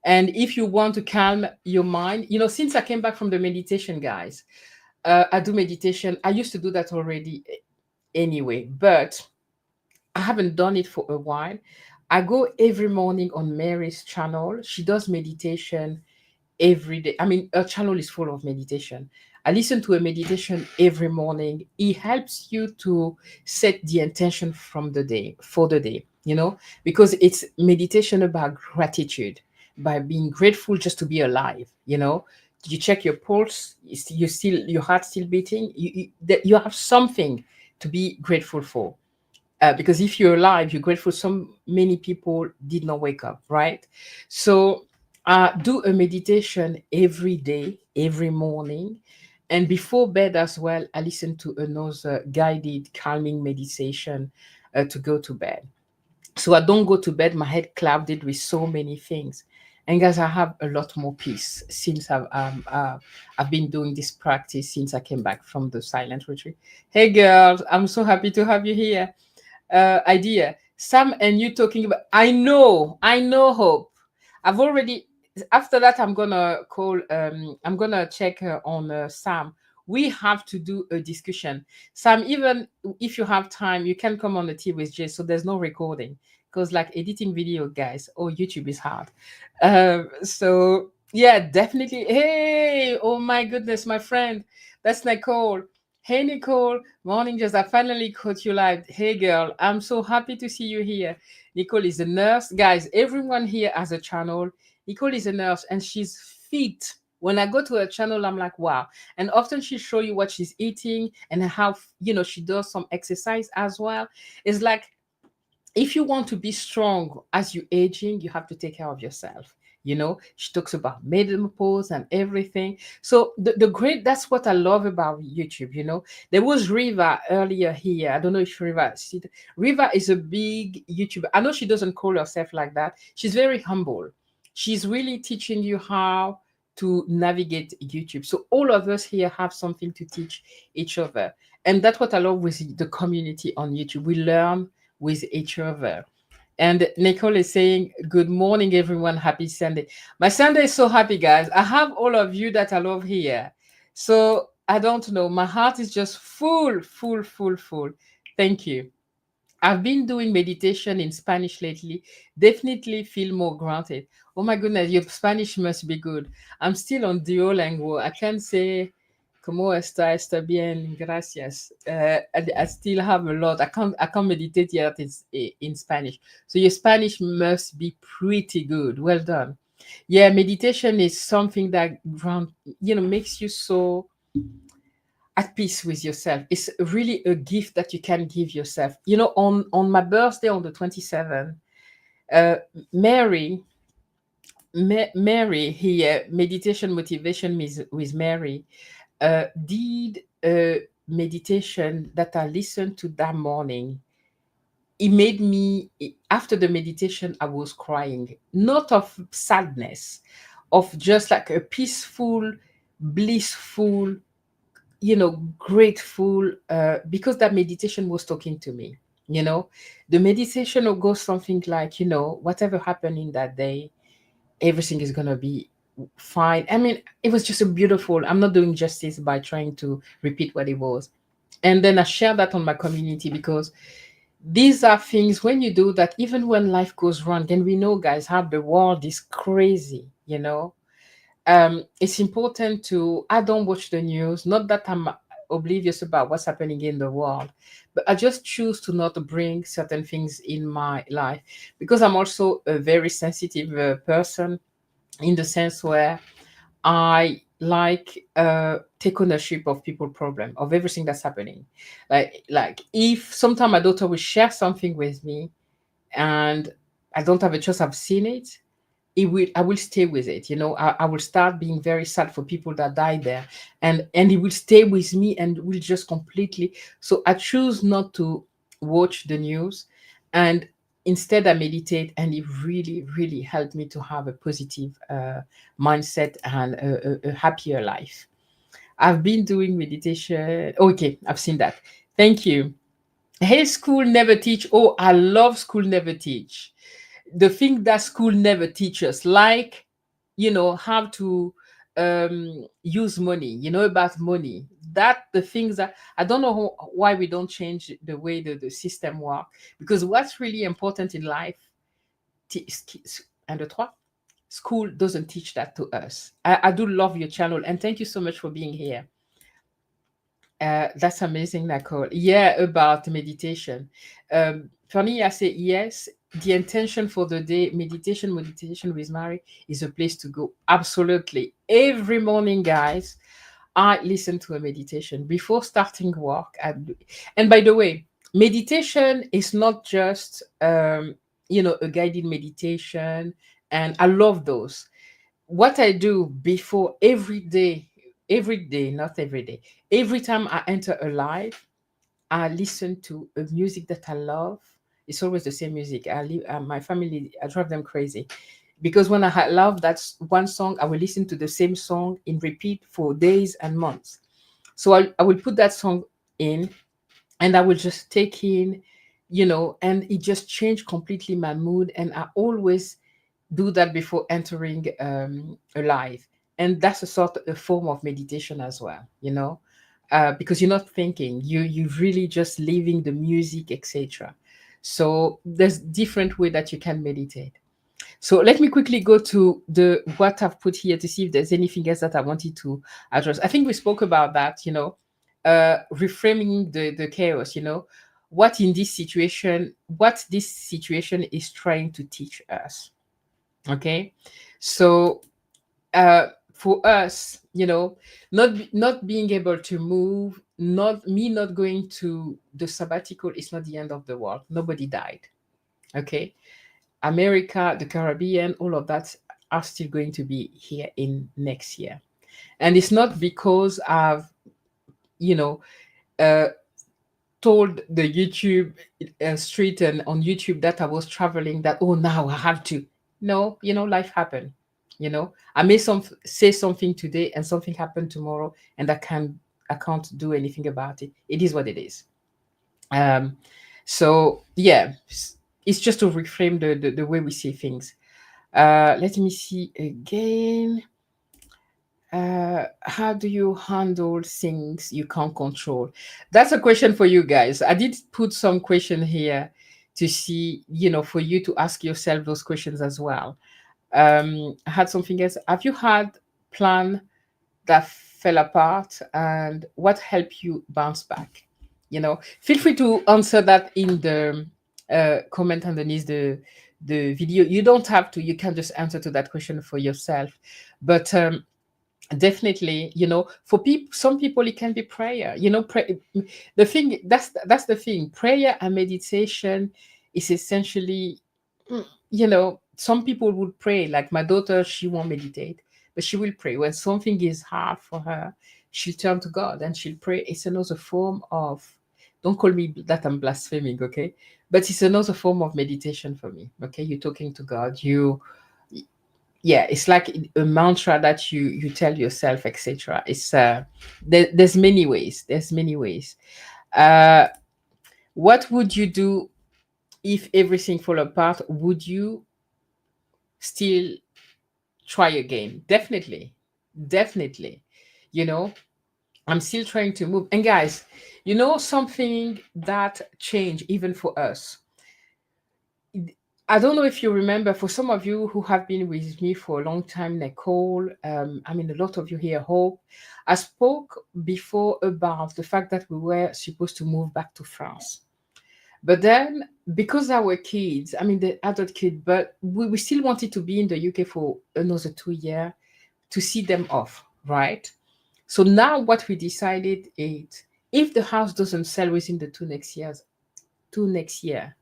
and if you want to calm your mind, since I came back from the meditation, guys, I do meditation. I used to do that already anyway, but I haven't done it for a while. I go every morning on Mary's channel. She does meditation every day. I mean, her channel is full of meditation. I listen to a meditation every morning. It helps you to set the intention from the day for the day, because it's meditation about gratitude, by being grateful just to be alive. You check your pulse, you still your heart still beating. You have something to be grateful for, because if you're alive, you're grateful. So many people did not wake up, right? So do a meditation every day, every morning. And before bed as well, I listen to another guided calming meditation. to go to bed. So I don't go to bed my head clouded with so many things. And guys, I have a lot more peace since I've been doing this practice since I came back from the silent retreat. Hey girls, I'm so happy to have you here. Idea. Sam and you talking about, I know Hope. I've already, after that I'm gonna call, I'm gonna check on Sam. We have to do a discussion. Sam, even if you have time, you can come on the tea with Jay, so there's no recording. Because like editing video, guys, oh, YouTube is hard. So yeah, definitely. Hey, oh my goodness, my friend, that's Nicole. Hey Nicole, morning, just I finally caught you live. Hey girl, I'm so happy to see you here. Nicole is a nurse. Guys, everyone here has a channel. Nicole is a nurse and she's fit. When I go to her channel, I'm like, wow. And often she show you what she's eating and how, she does some exercise as well. It's like, if you want to be strong as you're aging, you have to take care of yourself. She talks about menopause and everything. So the great, that's what I love about YouTube. There was Riva earlier here. I don't know if Riva is a big YouTuber. I know she doesn't call herself like that. She's very humble. She's really teaching you how to navigate YouTube. So all of us here have something to teach each other. And that's what I love with the community on YouTube. We learn with each other. And Nicole is saying, good morning, everyone. Happy Sunday. My Sunday is so happy, guys. I have all of you that I love here. So I don't know. My heart is just full, full, full, full. Thank you. I've been doing meditation in Spanish lately. Definitely feel more grounded. Oh my goodness, your Spanish must be good. I'm still on Duolingo. I can't say ¿Cómo está? Está bien, gracias. I still have a lot. I can't meditate yet. It's in Spanish. So your Spanish must be pretty good. Well done. Yeah, meditation is something that makes you so at peace with yourself. It's really a gift that you can give yourself. On my birthday on the 27th, uh, Mary, Mary here, meditation motivation with Mary, did a meditation that I listened to that morning. It made me, after the meditation, I was crying, not of sadness, of just like a peaceful, blissful, grateful, because that meditation was talking to me. The meditation will go something like, whatever happened in that day, everything is going to be fine. I mean, it was just a beautiful, I'm not doing justice by trying to repeat what it was. And then I share that on my community because these are things when you do that, even when life goes wrong, and we know, guys, how the world is crazy, it's important to, I don't watch the news, not that I'm oblivious about what's happening in the world, but I just choose to not bring certain things in my life because I'm also a very sensitive person, in the sense where I like take ownership of people problem, of everything that's happening. Like if sometime my daughter will share something with me and I don't have a choice, I've seen it, I will stay with it. I will start being very sad for people that died there, and it will stay with me and will just completely. So I choose not to watch the news, and instead I meditate, and it really really helped me to have a positive mindset and a happier life. I've been doing meditation. Okay, I've seen that. Thank you. Hey, school never teach. Oh, I love school never teach. The thing that school never teaches, like, how to use money, about money. That the things that I don't know why we don't change the way the system work. Because what's really important in life, and the trois, school doesn't teach that to us. I do love your channel and thank you so much for being here. That's amazing, Nicole. Yeah, about meditation. For me, I say yes. The intention for the day, meditation with Mary, is a place to go. Absolutely. Every morning, guys, I listen to a meditation before starting work. And by the way, meditation is not just, a guided meditation. And I love those. What I do before every day, not every day, every time I enter a live, I listen to a music that I love. It's always the same music. My family, I drive them crazy because when love that one song, I will listen to the same song in repeat for days and months. So I will put that song in, and I will just take in, and it just changed completely my mood. And I always do that before entering a live, and that's a sort of a form of meditation as well, because you're not thinking, you really just living the music, etc. So there's different way that you can meditate. So let me quickly go to the what I've put here to see if there's anything else that I wanted to address. I think we spoke about that, reframing the chaos, what this situation is trying to teach us. Okay. So for us, not being able to move, not going to the sabbatical is not the end of the world. Nobody died. Okay. America, the Caribbean, all of that are still going to be here in next year. And it's not because I've, you know, uh, told the YouTube street and on YouTube that I was traveling, that, oh, now I have to. No, life happened. I may say something today and something happened tomorrow, and I can't do anything about it. It is what it is. Um, so yeah, it's just to reframe the way we see things. Let me see again. How do you handle things you can't control? That's a question for you guys. I did put some question here to see, for you to ask yourself those questions as well. I had something else. Have you had plan that fell apart, and what helped you bounce back? Feel free to answer that in the comment underneath the video. You don't have to. You can just answer to that question for yourself. But definitely, for people, some people, it can be prayer. The thing, that's the thing. Prayer and meditation is essentially, some people would pray. Like my daughter, she won't meditate, but she will pray when something is hard for her. She'll turn to God and she'll pray. It's another form of, don't call me that I'm blaspheming, okay, but it's another form of meditation for me. Okay, you're talking to God. Yeah, it's like a mantra that you tell yourself, etc. It's there's many ways. uh what would you do if everything fall apart? Would you still try again? Definitely. you know I'm still trying to move. And guys, something that changed even for us. I don't know if you remember, for some of you who have been with me for a long time, Nicole, I mean, a lot of you here, Hope, I spoke before about the fact that we were supposed to move back to France. But then, because our kids, I mean, the adult kid, but we still wanted to be in the UK for another 2 years to see them off, right? So now what we decided is, if the house doesn't sell within the two next year,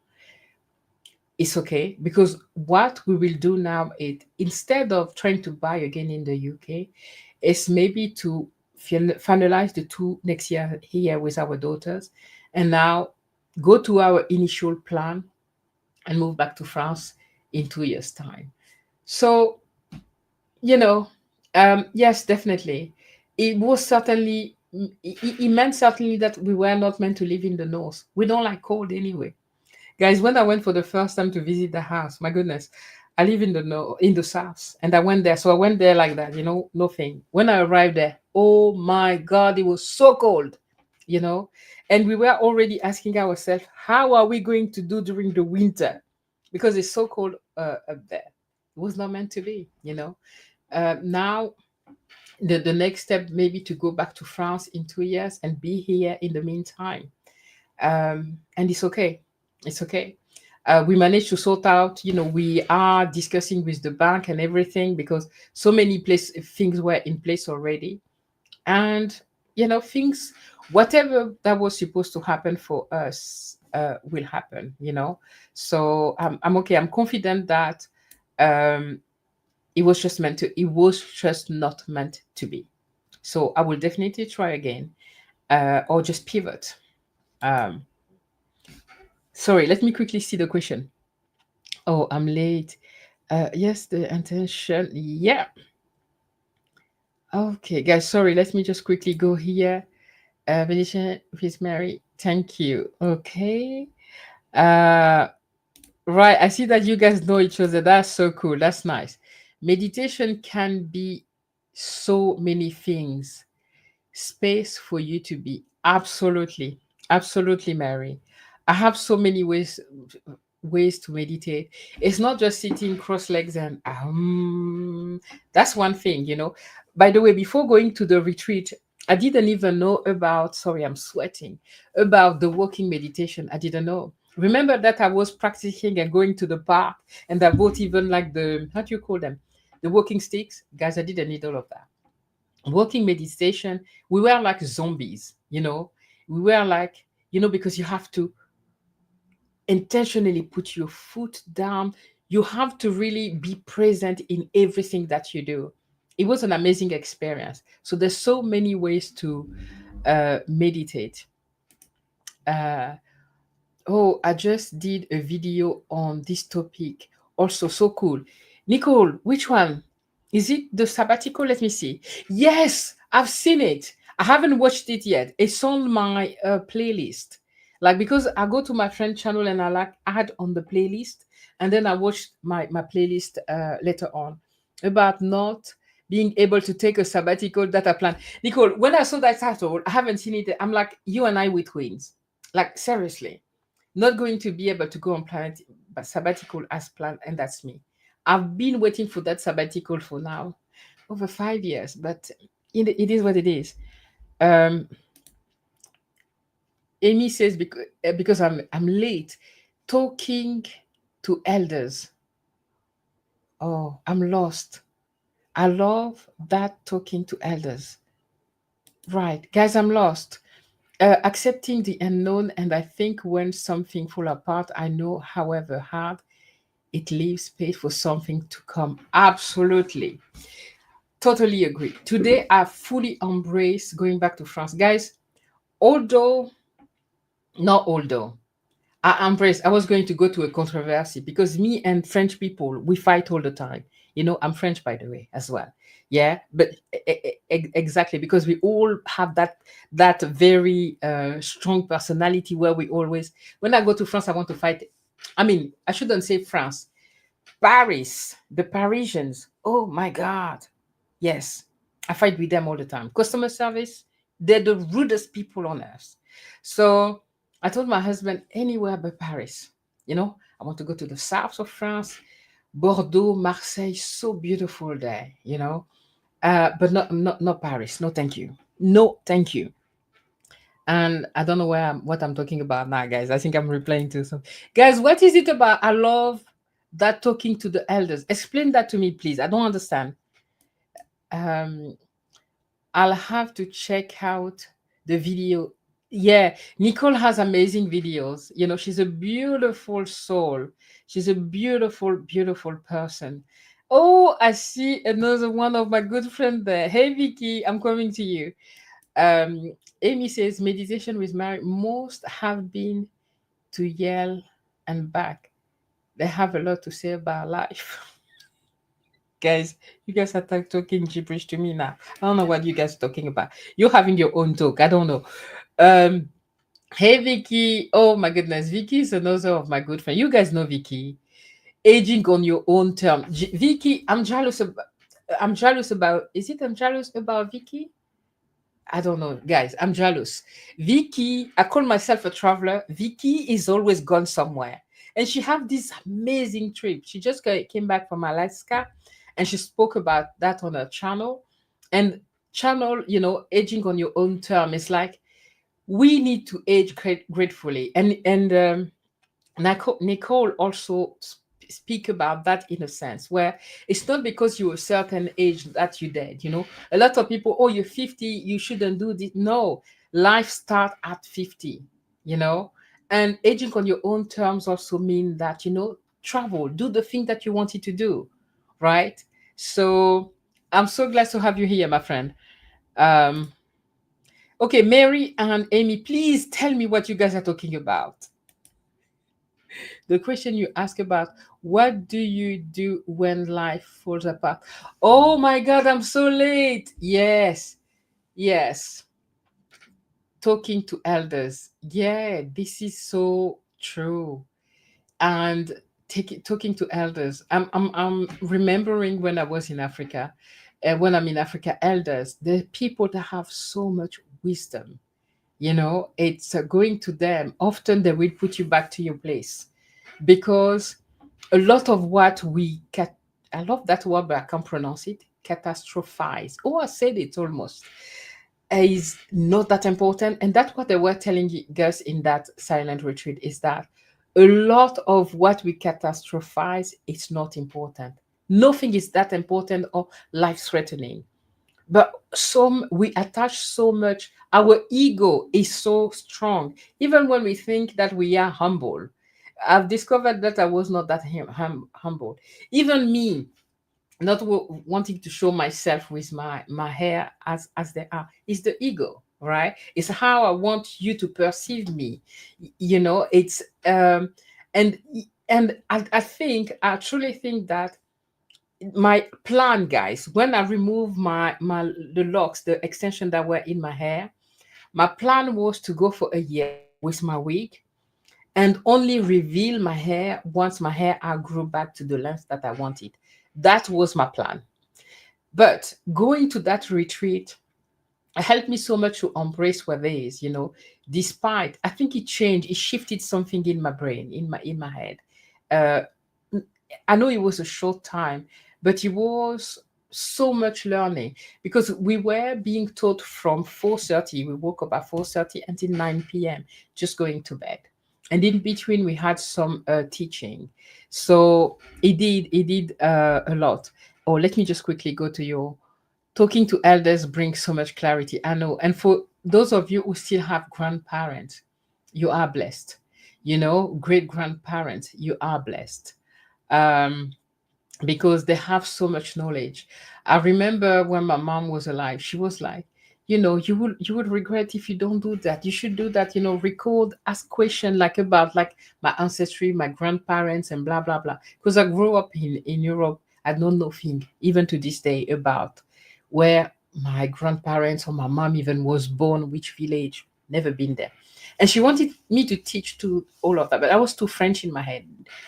it's okay, because what we will do now is, instead of trying to buy again in the UK, is maybe to finalize the two next year here with our daughters, and now go to our initial plan and move back to France in 2 years' time. So, you know, yes, definitely. It was certainly, it meant certainly that we were not meant to live in the north. We don't like cold anyway. Guys, when I went for the first time to visit the house, my goodness, I live in the in the south, and I went there. So I went there like that, nothing. When I arrived there, oh my God, it was so cold, you know. And we were already asking ourselves, how are we going to do during the winter? Because it's so cold up there. It was not meant to be. Now, the next step maybe to go back to France in 2 years and be here in the meantime. And it's okay. It's okay. We managed to sort out, we are discussing with the bank and everything, because so many things were in place already. And, things, whatever that was supposed to happen for us, will happen. So I'm okay. I'm confident that um, it was just not meant to be. So I will definitely try again, or just pivot. Um, Sorry, let me quickly see the question. Oh, I'm late. Yes, the intention. Yeah. Okay, guys, sorry. Let me just quickly go here. Venetian with Mary. Thank you. Okay. Uh, right. I see that you guys know each other. That's so cool. That's nice. Meditation can be so many things. Space for you to be. Absolutely. Absolutely, Mary. I have so many ways to meditate. It's not just sitting cross legs and that's one thing, you know. By the way, before going to the retreat, I didn't even know about, sorry, I'm sweating, about the walking meditation. I didn't know. Remember that I was practicing and going to the park and I bought even like the, how do you call them? The walking sticks. Guys, I didn't need all of that. Walking meditation, we were like zombies, you know. We were like, you know, because you have to intentionally put your foot down. You have to really be present in everything that you do. It was an amazing experience. So there's so many ways to meditate. Uh, Oh, I just did a video on this topic. Also, so cool. Nicole, which one? Is it the sabbatical? Let me see. Yes, I've seen it. I haven't watched it yet. It's on my playlist. Like, because I go to my friend channel and I like add on the playlist, and then I watch my playlist later on about not being able to take a sabbatical that I plan. Nicole, when I saw that title, I haven't seen it. I'm like, you and I with twins. Like, seriously, not going to be able to go on planet sabbatical as planned, and that's me. I've been waiting for that sabbatical for now over 5 years, but it is what it is. Um, Amy says because I'm late, talking to elders. Oh, I'm lost. I love that, talking to elders. Right, guys, I'm lost. Accepting the unknown, and I think when something fall apart, I know, however hard, it leaves space for something to come. Absolutely. Totally agree. Today, I fully embrace going back to France. Guys, although, not although, I embrace, I was going to go to a controversy because me and French people, we fight all the time. You know, I'm French, by the way, as well. Yeah, but exactly, because we all have that very strong personality where we always, when I go to France, I want to fight. I mean, I shouldn't say France, Paris, the Parisians. Oh my God. Yes, I fight with them all the time. Customer service, they're the rudest people on earth. So I told my husband, anywhere but Paris. You know, I want to go to the south of France, Bordeaux, Marseille, so beautiful there, you know. But not Paris. No, thank you. No, thank you. And I don't know what I'm talking about now, guys. I think I'm replaying to some guys. What is it about? I love that, talking to the elders. Explain that to me, please. I don't understand. Um, I'll have to check out the video. Yeah, Nicole has amazing videos. You know, she's a beautiful soul. She's a beautiful, beautiful person. Oh, I see another one of my good friend there. Hey, Vicky, I'm coming to you. Amy says meditation with Mary. Most have been to yell and back. They have a lot to say about life. Guys, you guys are talking gibberish to me now. I don't know what you guys are talking about. You're having your own talk. I don't know. Um, hey Vicky. Oh my goodness, Vicky is another of my good friends. You guys know Vicky. Aging on your own term. Vicky, I'm jealous about. I'm jealous about. Is it I'm jealous about Vicky? I don't know, guys. I'm jealous. Vicky, I call myself a traveler. Vicky is always gone somewhere, and she have this amazing trip. She just came back from Alaska, and she spoke about that on her channel. And channel, you know, aging on your own term. It's like we need to age gratefully, and Nicole also speak about that in a sense where it's not because you're a certain age that you're dead. You know, a lot of people, oh, you're 50, you shouldn't do this. No, life start at 50. You know, and aging on your own terms also mean that, you know, travel, do the thing that you wanted to do, right? So I'm so glad to have you here, my friend. Um, Okay, Mary and Amy, please tell me what you guys are talking about. The question you ask about, what do you do when life falls apart? Oh my God, I'm so late. Yes, yes. Talking to elders. Yeah, this is so true. And talking to elders. I'm remembering when I was in Africa, when I'm in Africa, elders, the people that have so much wisdom. It's going to them. Often they will put you back to your place because a lot of what I love that word, but I can't pronounce it. Catastrophize. Oh, I said it almost. Is not that important, and that's what they were telling us in that silent retreat. Is that a lot of what we catastrophize is not important. Nothing is that important or life threatening, but some we attach so much. Our ego is so strong, even when we think that we are humble. I've discovered that I was not that humble. Even me, not wanting to show myself with my hair as they are, is the ego, right? It's how I want you to perceive me. It's and I think, I truly think that my plan, guys, when I remove my the locks, the extension that were in my hair, my plan was to go for a year with my wig and only reveal my hair once my hair grew back to the length that I wanted. That was my plan. But going to that retreat helped me so much to embrace what there is, despite, I think it changed, it shifted something in my brain, in my head. Uh, I know it was a short time, but it was so much learning because we were being taught from 4:30. We woke up at 4:30 until 9 p.m., just going to bed. And in between, we had some teaching. So it did a lot. Oh, let me just quickly go to your talking to elders brings so much clarity. I know. And for those of you who still have grandparents, you are blessed. Great grandparents, you are blessed. Um, because they have so much knowledge. I remember when my mom was alive, she was like, you would regret if you don't do that. You should do that, record, ask question like about like my ancestry, my grandparents, and blah blah blah. Because I grew up in Europe, I know nothing, even to this day, about where my grandparents or my mom even was born, which village, never been there. And she wanted me to teach to all of that, but I was too French in my head.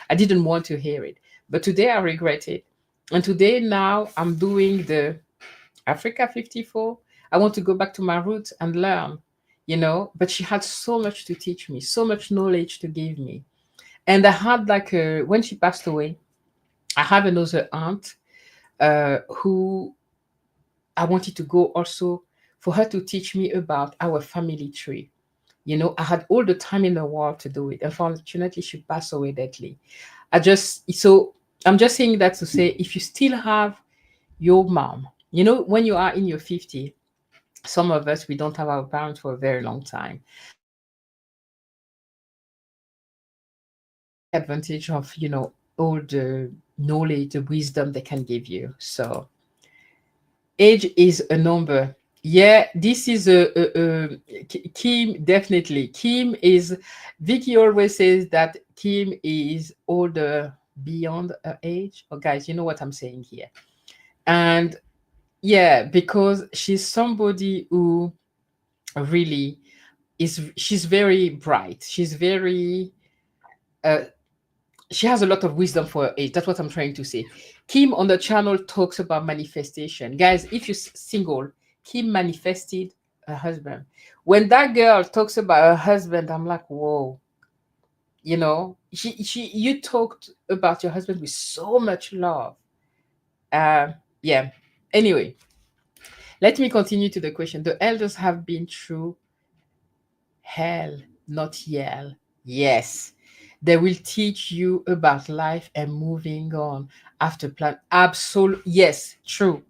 I didn't want to hear it. But today I regret it. And today now I'm doing the Africa 54. I want to go back to my roots and learn, But she had so much to teach me, so much knowledge to give me. And I had like when she passed away, I have another aunt who I wanted to go also for her to teach me about our family tree. I had all the time in the world to do it. Unfortunately, she passed away deadly. I'm just saying that to say, if you still have your mom, when you are in your 50, some of us, we don't have our parents for a very long time. Take advantage of, all the knowledge, the wisdom they can give you. So age is a number. Yeah, this is Kim, definitely. Kim is, Vicky always says that Kim is older beyond her age. Oh, guys, you know what I'm saying here. And yeah, because she's somebody who really she's very bright. Uh, she has a lot of wisdom for her age. That's what I'm trying to say. Kim on the channel talks about manifestation. Guys, if you're single, Kim manifested her husband. When that girl talks about her husband, I'm like, whoa. You talked about your husband with so much love. Uh, yeah. Anyway, let me continue to the question. The elders have been through hell, not yell. Yes. They will teach you about life and moving on after plan. Absolute. Yes, true.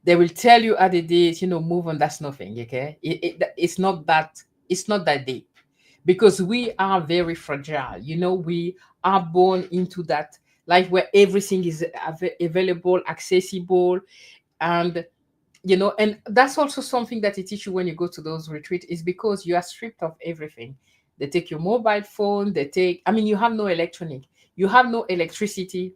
They will tell you at the days, move on. That's nothing. Okay. It's not that deep because we are very fragile. We are born into that life where everything is available, accessible, and And that's also something that they teach you when you go to those retreats, is because you are stripped of everything. They take your mobile phone, they take, I mean, you have no electronic, you have no electricity.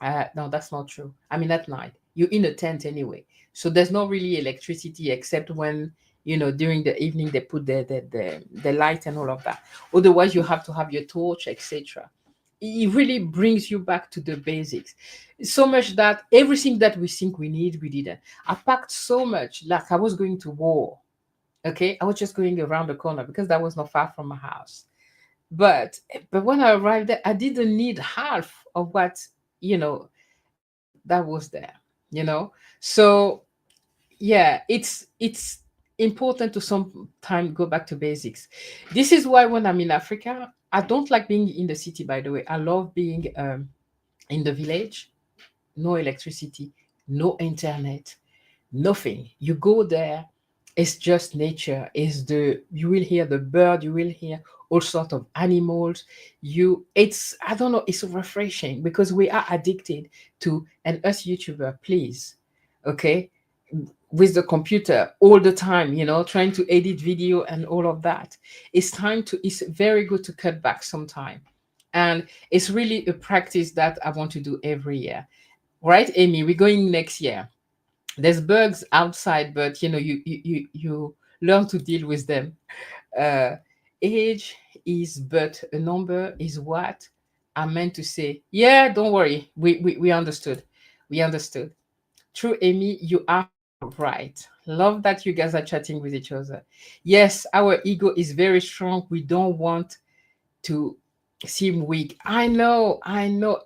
No, that's not true. I mean, at night, you're in a tent anyway. So there's not really electricity except when, during the evening they put the light and all of that. Otherwise, you have to have your torch, etc. It really brings you back to the basics. So much that everything that we think we need, we didn't. I packed so much, like I was going to war. Okay. I was just going around the corner because that was not far from my house. But when I arrived there, I didn't need half of what, you know, that was there. So yeah, it's important to sometime go back to basics. This is why when I'm in Africa, I don't like being in the city, by the way. I love being in the village. No electricity, no internet, nothing. You go there, it's just nature. You will hear the bird, you will hear all sorts of animals. It's, I don't know, it's refreshing because we are addicted to, and us YouTuber, please, okay, with the computer all the time, trying to edit video and all of that. It's very good to cut back sometime. And it's really a practice that I want to do every year. Right, Amy? We're going next year. There's bugs outside, but you learn to deal with them. uh Age is but a number, is what I meant to say. Yeah, don't worry, we understood. We understood. True, Amy, you are right. Love that you guys are chatting with each other. Yes, our ego is very strong. We don't want to seem weak. I know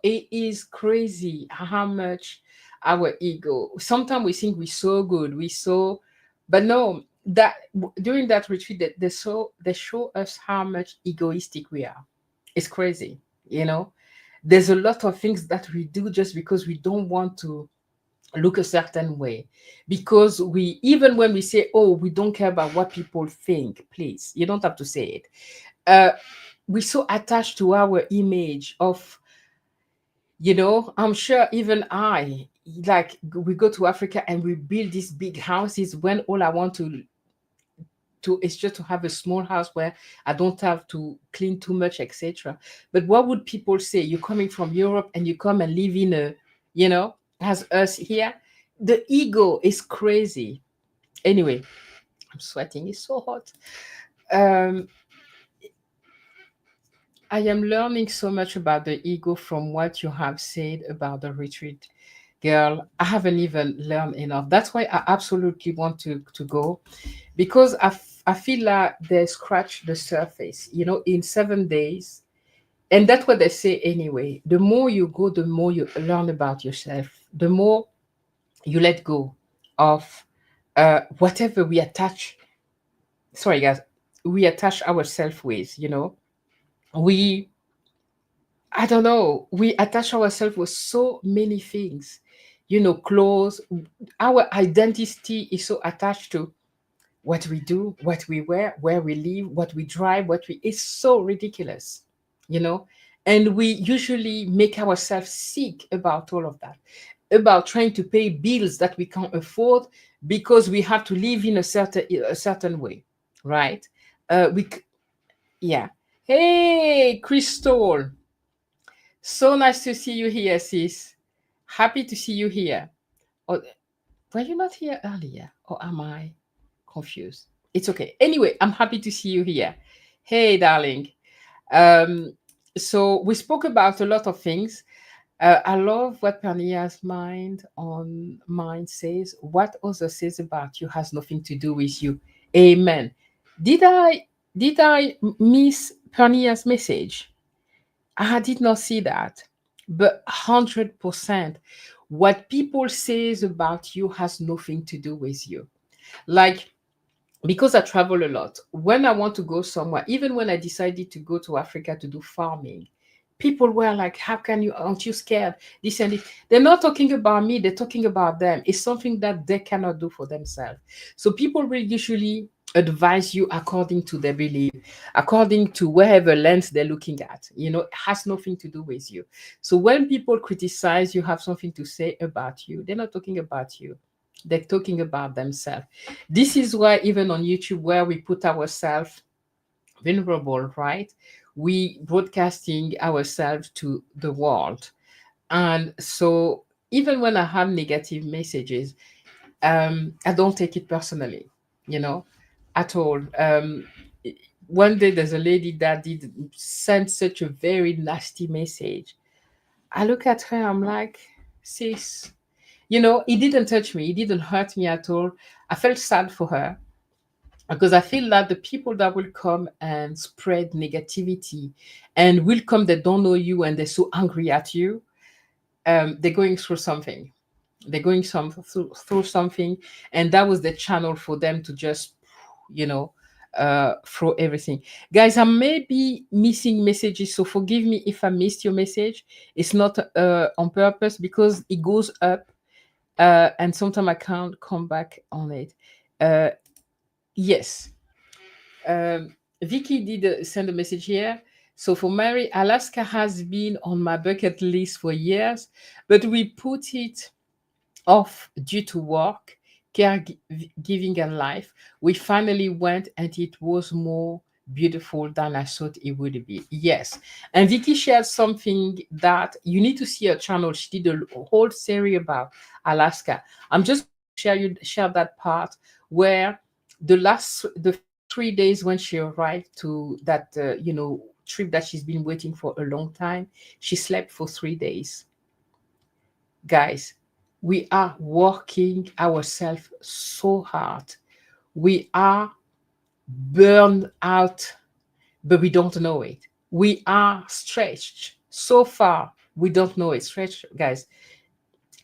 it is crazy how much our ego. Sometimes we think we're so good, but no. That during that retreat, that they show us how much egoistic we are. It's crazy, you know. There's a lot of things that we do just because we don't want to look a certain way, because we, even when we say, oh, we don't care about what people think, please, you don't have to say it. uh we're so attached to our image of, I'm sure even I, like, we go to Africa and we build these big houses when all I want to is just to have a small house where I don't have to clean too much, etc. But what would people say? You're coming from Europe and you come and live in a, as us here. The ego is crazy. Anyway, I'm sweating, it's so hot. um I am learning so much about the ego from what you have said about the retreat. Girl, I haven't even learned enough. That's why I absolutely want to go, because I feel like they scratch the surface, in 7 days. And that's what they say anyway. The more you go, the more you learn about yourself, the more you let go of whatever we attach. Sorry, guys, we attach ourselves with, we, I don't know. We attach ourselves with so many things, clothes. Our identity is so attached to what we do, what we wear, where we live, what we drive, it's so ridiculous, you know. And we usually make ourselves sick about all of that, about trying to pay bills that we can't afford because we have to live in a certain way, right? Yeah. Hey, Crystal. So nice to see you here, sis. Happy to see you here. Oh, were you not here earlier? Or am I confused? It's okay. Anyway, I'm happy to see you here. Hey, darling. Um, so we spoke about a lot of things. I love what Pernia's mind says. What others says about you has nothing to do with you. Amen. Did I miss Pernia's message? I did not see that, but 100%, what people says about you has nothing to do with you. Like, because I travel a lot, when I want to go somewhere, even when I decided to go to Africa to do farming, people were like, how can you, aren't you scared? This and it. They're not talking about me, they're talking about them. It's something that they cannot do for themselves. So people will usually advise you according to their belief, according to wherever lens they're looking at. It has nothing to do with you. So when people criticize, you have something to say about you, they're not talking about you. They're talking about themselves. This is why even on YouTube, where we put ourselves vulnerable, right? We broadcasting ourselves to the world. And so even when I have negative messages, I don't take it personally, you know, at all. One day there's a lady that did send such a very nasty message. I look at her, I'm like, sis, it didn't touch me, it didn't hurt me at all. I felt sad for her because I feel that the people that will come and spread negativity and will come that don't know you and they're so angry at you, they're going through something. They're going through something, and that was the channel for them to just, you know, throw everything. Guys, I may be missing messages, so forgive me if I missed your message. It's not on purpose because it goes up, and sometimes I can't come back on it. Uh, yes. Vicky did send a message here. So for Mary, Alaska has been on my bucket list for years, but we put it off due to work, caregiving, and life. We finally went, and it was more beautiful than I thought it would be. Yes. And Vicky shared something that you need to see her channel. She did a whole series about Alaska. I'm just going to share that part where the first 3 days when she arrived to that trip that she's been waiting for a long time, she slept for 3 days. Guys, we are working ourselves so hard. We are burned out, but we don't know it. We are stretched so far, we don't know it. Stretched, guys,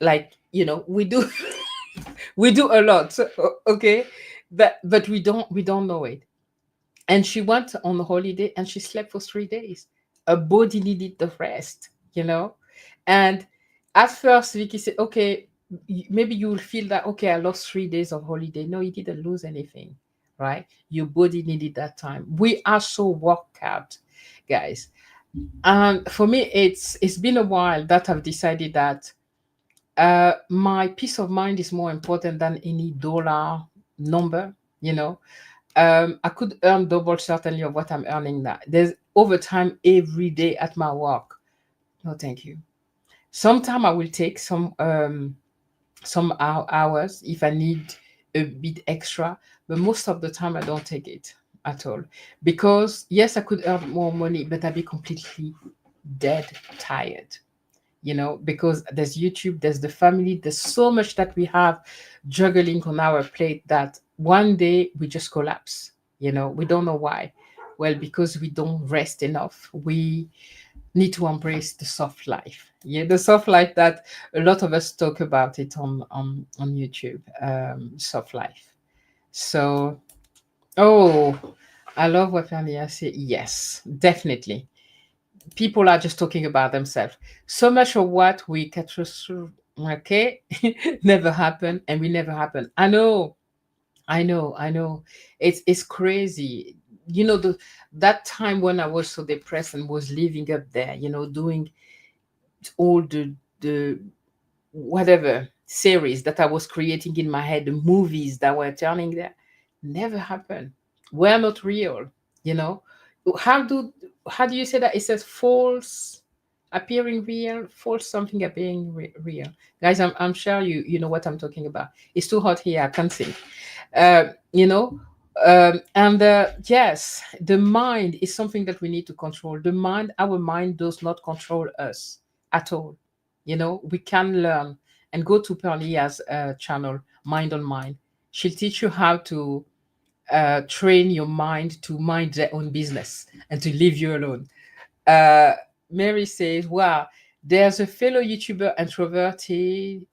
like, we do we do a lot. Okay, but we don't know it. And she went on a holiday and she slept for 3 days. Her body needed the rest, you know? And at first, Vicky said, okay, maybe you will feel that, okay, I lost 3 days of holiday. No, you didn't lose anything, right? Your body needed that time. We are so worked out, guys. And for me, it's been a while that I've decided that my peace of mind is more important than any dollar number, you know? I could earn double certainly of what I'm earning now. There's overtime every day at my work. No, thank you. Sometime I will take some hours if I need a bit extra, but most of the time I don't take it at all because yes, I could earn more money, but I'd be completely dead tired. Because there's YouTube, there's the family, there's so much that we have juggling on our plate that one day we just collapse. We don't know why. Well, because we don't rest enough. We need to embrace the soft life. Yeah, the soft life that a lot of us talk about it on YouTube. Soft life. So, oh, I love what Fania said. Yes, definitely people are just talking about themselves. So much of what we catch through, okay, never happen, and we never happen. I know. It's crazy. That time when I was so depressed and was living up there, doing all the whatever series that I was creating in my head, the movies that were turning there, never happened. We're not real, you know. How do how do you say that? It says false appearing real, false something appearing real. Guys, I'm sure you know what I'm talking about. It's too hot here, I can't sing. Uh, you know, and yes, the mind is something that we need to control. Our mind does not control us at all. We can learn and go to Perlia's channel, Mind on Mind. She'll teach you how to train your mind to mind their own business and to leave you alone. Uh, Mary says, wow, there's a fellow YouTuber introverted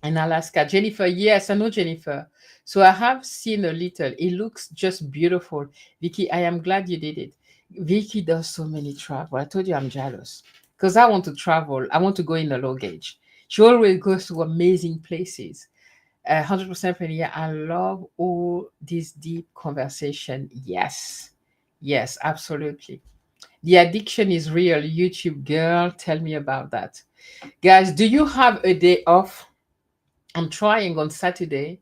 in Alaska. Jennifer, yes, I know Jennifer. So I have seen a little. It looks just beautiful. Vicky, I am glad you did it. Vicky does so many travel. I told you I'm jealous because I want to travel. I want to go in a luggage. She always goes to amazing places. 100% familiar. I love all this deep conversation. Yes, yes, absolutely. The addiction is real. YouTube girl, tell me about that. Guys, do you have a day off? I'm trying on Saturday.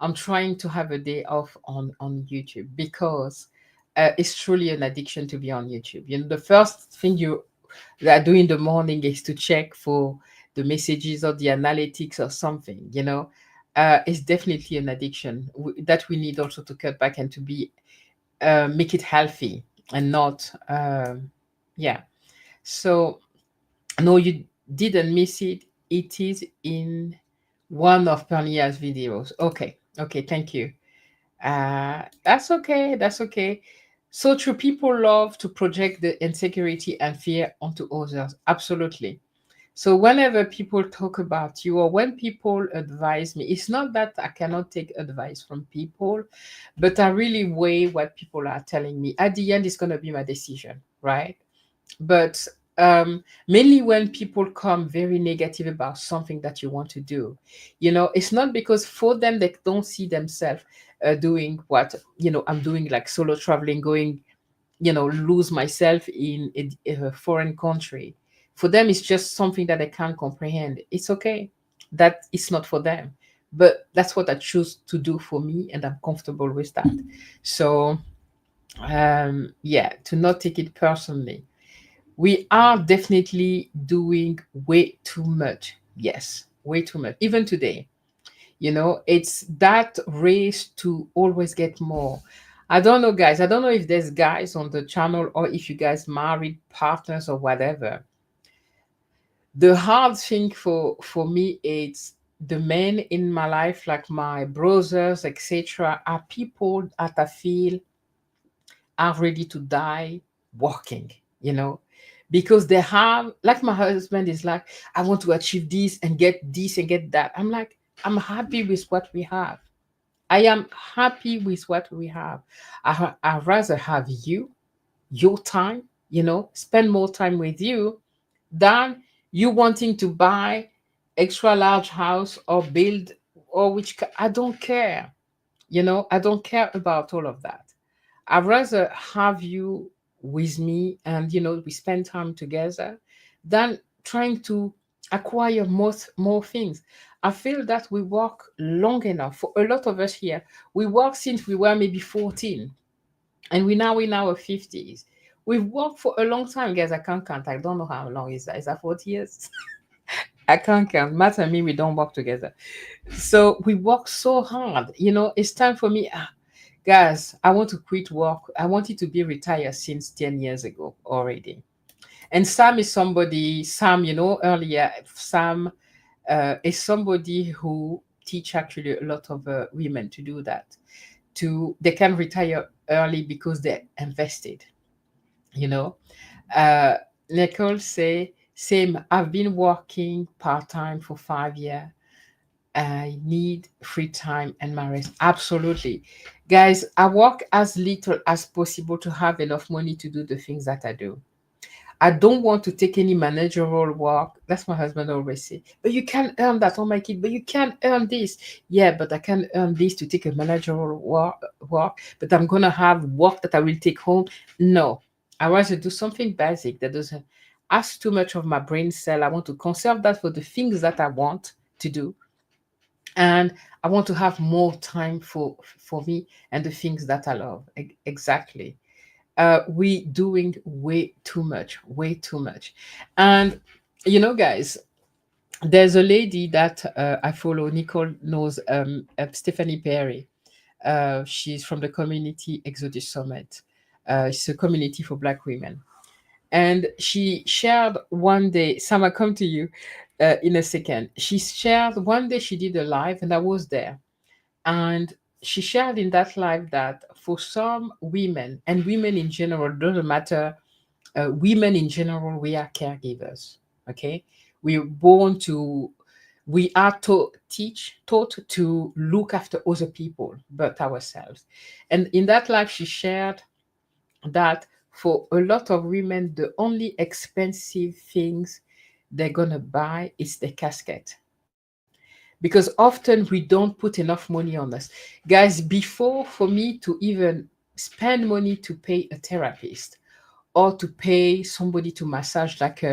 I'm trying to have a day off on YouTube because it's truly an addiction to be on YouTube. You know, the first thing you that I do in the morning is to check for the messages or the analytics or something. You know, it's definitely an addiction that we need also to cut back and to be make it healthy and not yeah. So no, you didn't miss it. It is in one of Pernia's videos. Okay. Okay. Thank you. That's okay. That's okay. So true. People love to project the insecurity and fear onto others. Absolutely. So whenever people talk about you or when people advise me, it's not that I cannot take advice from people, but I really weigh what people are telling me. At the end, it's going to be my decision, right? But mainly when people come very negative about something that you want to do, you know, it's not because for them they don't see themselves doing what, you know, I'm doing, like solo traveling, going, you know, lose myself in a foreign country. For them it's just something that they can't comprehend. It's okay, that it's not for them, but that's what I choose to do for me and I'm comfortable with that. So yeah, to not take it personally. We are definitely doing way too much. Yes, way too much. Even today, you know, it's that race to always get more. I don't know, guys. I don't know if there's guys on the channel or if you guys married partners or whatever. The hard thing for me is the men in my life, like my brothers, etc., are people that I feel are ready to die working, you know, because they have, like my husband is like, I want to achieve this and get that. I'm like, I'm happy with what we have. I am happy with what we have. I rather have you, your time, you know, spend more time with you than you wanting to buy extra large house or build or I don't care. You know, I don't care about all of that. I'd rather have you with me and, you know, we spend time together than trying to acquire more things. I feel that we work long enough. For a lot of us here, we work since we were maybe 14 and we now in our 50s. We've worked for a long time, guys. I can't count. I don't know how long is that. Is that 40 years? I can't count. Matt and me, we don't work together. So we work so hard. You know, it's time for me. Guys, I want to quit work. I wanted to be retired since 10 years ago already. And Sam is somebody, Sam, you know, earlier, Sam is somebody who teach actually a lot of women to do that. They can retire early because they invested, you know. Uh, Nicole say, same, I've been working part-time for 5 years. I need free time and my rest. Absolutely. Guys, I work as little as possible to have enough money to do the things that I do. I don't want to take any managerial work. That's my husband always say. But you can earn that. Oh my kid, but you can earn this. Yeah, but I can earn this to take a managerial work, but I'm gonna have work that I will take home. No. I want to do something basic that doesn't ask too much of my brain cell. I want to conserve that for the things that I want to do, and I want to have more time for me and the things that I love. Exactly. We doing way too much. And you know, guys, there's a lady that I follow. Nicole knows, Stephanie Perry. She's from the community Exodus Summit. It's a community for Black women. And she shared one day, Sam, I come to you in a second. She shared one day she did a live, and I was there. And she shared in that live that for some women, and women in general, doesn't matter, women in general, we are caregivers. Okay. We're born to, we are taught to look after other people but ourselves. And in that live, she shared that for a lot of women, the only expensive things they're gonna buy is the casket, because often we don't put enough money on us, guys. Before, for me to even spend money to pay a therapist or to pay somebody to massage. Like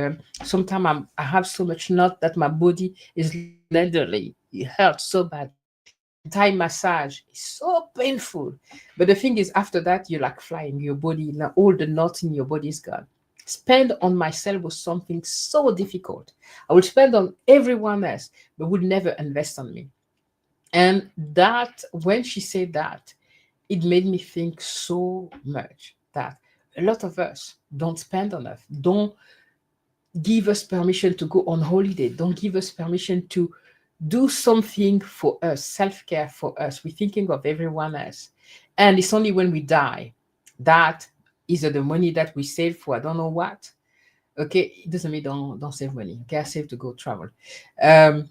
sometimes I have so much knot that my body is literally, it hurts so bad. Thai massage is so painful. But the thing is, after that, you're like flying. Your body, now all the knots in your body is gone. Spend on myself was something so difficult. I would spend on everyone else, but would never invest on me. And that, when she said that, it made me think so much that a lot of us don't spend enough, don't give us permission to go on holiday, don't give us permission to do something for us, self-care for us. We're thinking of everyone else. And it's only when we die that either the money that we save for I don't know what. Okay, it doesn't mean don't save money. Okay, I save to go travel. Um,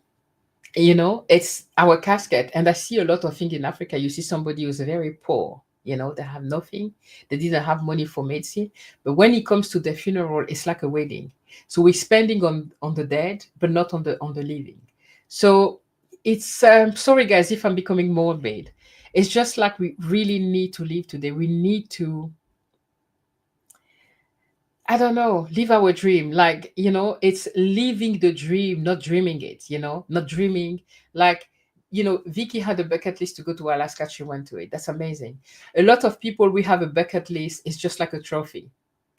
it's our casket. And I see a lot of things in Africa. You see somebody who's very poor, they have nothing, they didn't have money for medicine, but when it comes to the funeral, it's like a wedding. So we're spending on the dead, but not on the living. So it's sorry guys if I'm becoming morbid. It's just like we really need to live today. We need to, I don't know, live our dream. Like, it's living the dream, not dreaming it, not dreaming. Like, Vicky had a bucket list to go to Alaska. She went to it. That's amazing. A lot of people, we have a bucket list. It's just like a trophy.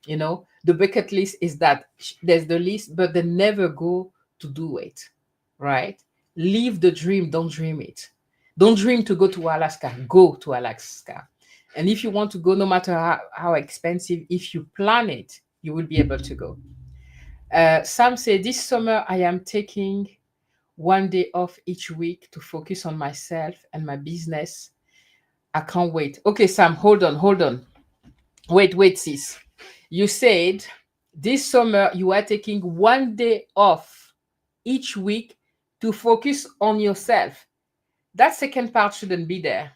The bucket list is that there's the list, but they never go to do it. Right? Live the dream. Don't dream it. Don't dream to go to Alaska. Go to Alaska. And if you want to go, no matter how expensive, if you plan it, you will be able to go. Sam said, this summer I am taking one day off each week to focus on myself and my business. I can't wait. Okay, Sam, hold on. Wait, sis. You said this summer you are taking one day off each week to focus on yourself. That second part shouldn't be there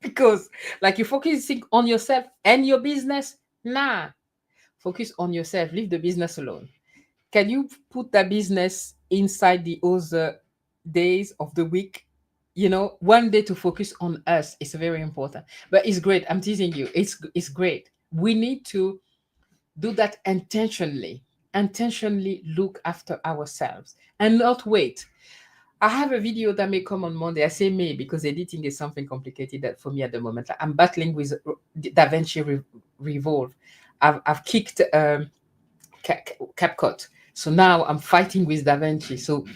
because, like, you're focusing on yourself and your business. Nah, focus on yourself. Leave the business alone. Can you put that business inside the other days of the week? One day to focus on us is very important. But it's great. I'm teasing you. It's great. We need to do that intentionally. Intentionally look after ourselves and not wait. I have a video that may come on Monday. I say may because editing is something complicated that for me at the moment. Like, I'm battling with DaVinci Revolve. I've kicked CapCut. So now I'm fighting with DaVinci. So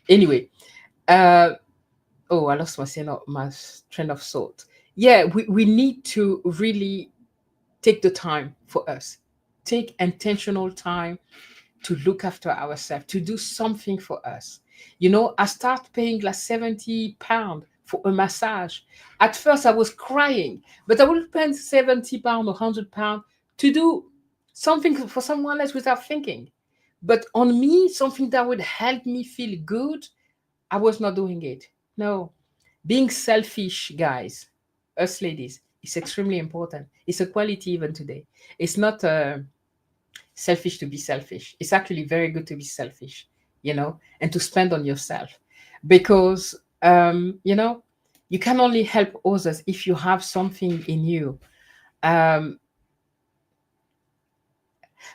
anyway, uh, I lost my train of thought. Yeah, we need to really take the time for us. Take intentional time to look after ourselves, to do something for us. I start paying like £70 for a massage. At first, I was crying, but I will spend £70 or £100 to do something for someone else without thinking. But on me, something that would help me feel good, I was not doing it. No, being selfish, guys, us ladies, is extremely important. It's a quality even today. It's not selfish to be selfish. It's actually very good to be selfish, and to spend on yourself because, you can only help others if you have something in you. Um,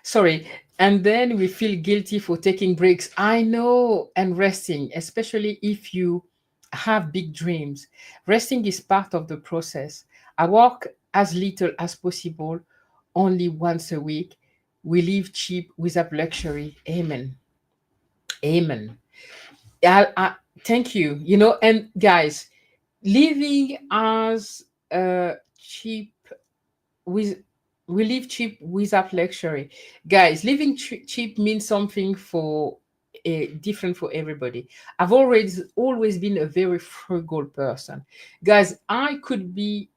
Sorry. And then we feel guilty for taking breaks. I know, and resting, especially if you have big dreams. Resting is part of the process. I work as little as possible, only once a week. We live cheap without luxury. Amen. Amen. Thank you. And guys, living as cheap with we live cheap without luxury. Guys, living cheap means something for different for everybody. I've always been a very frugal person. Guys, I could be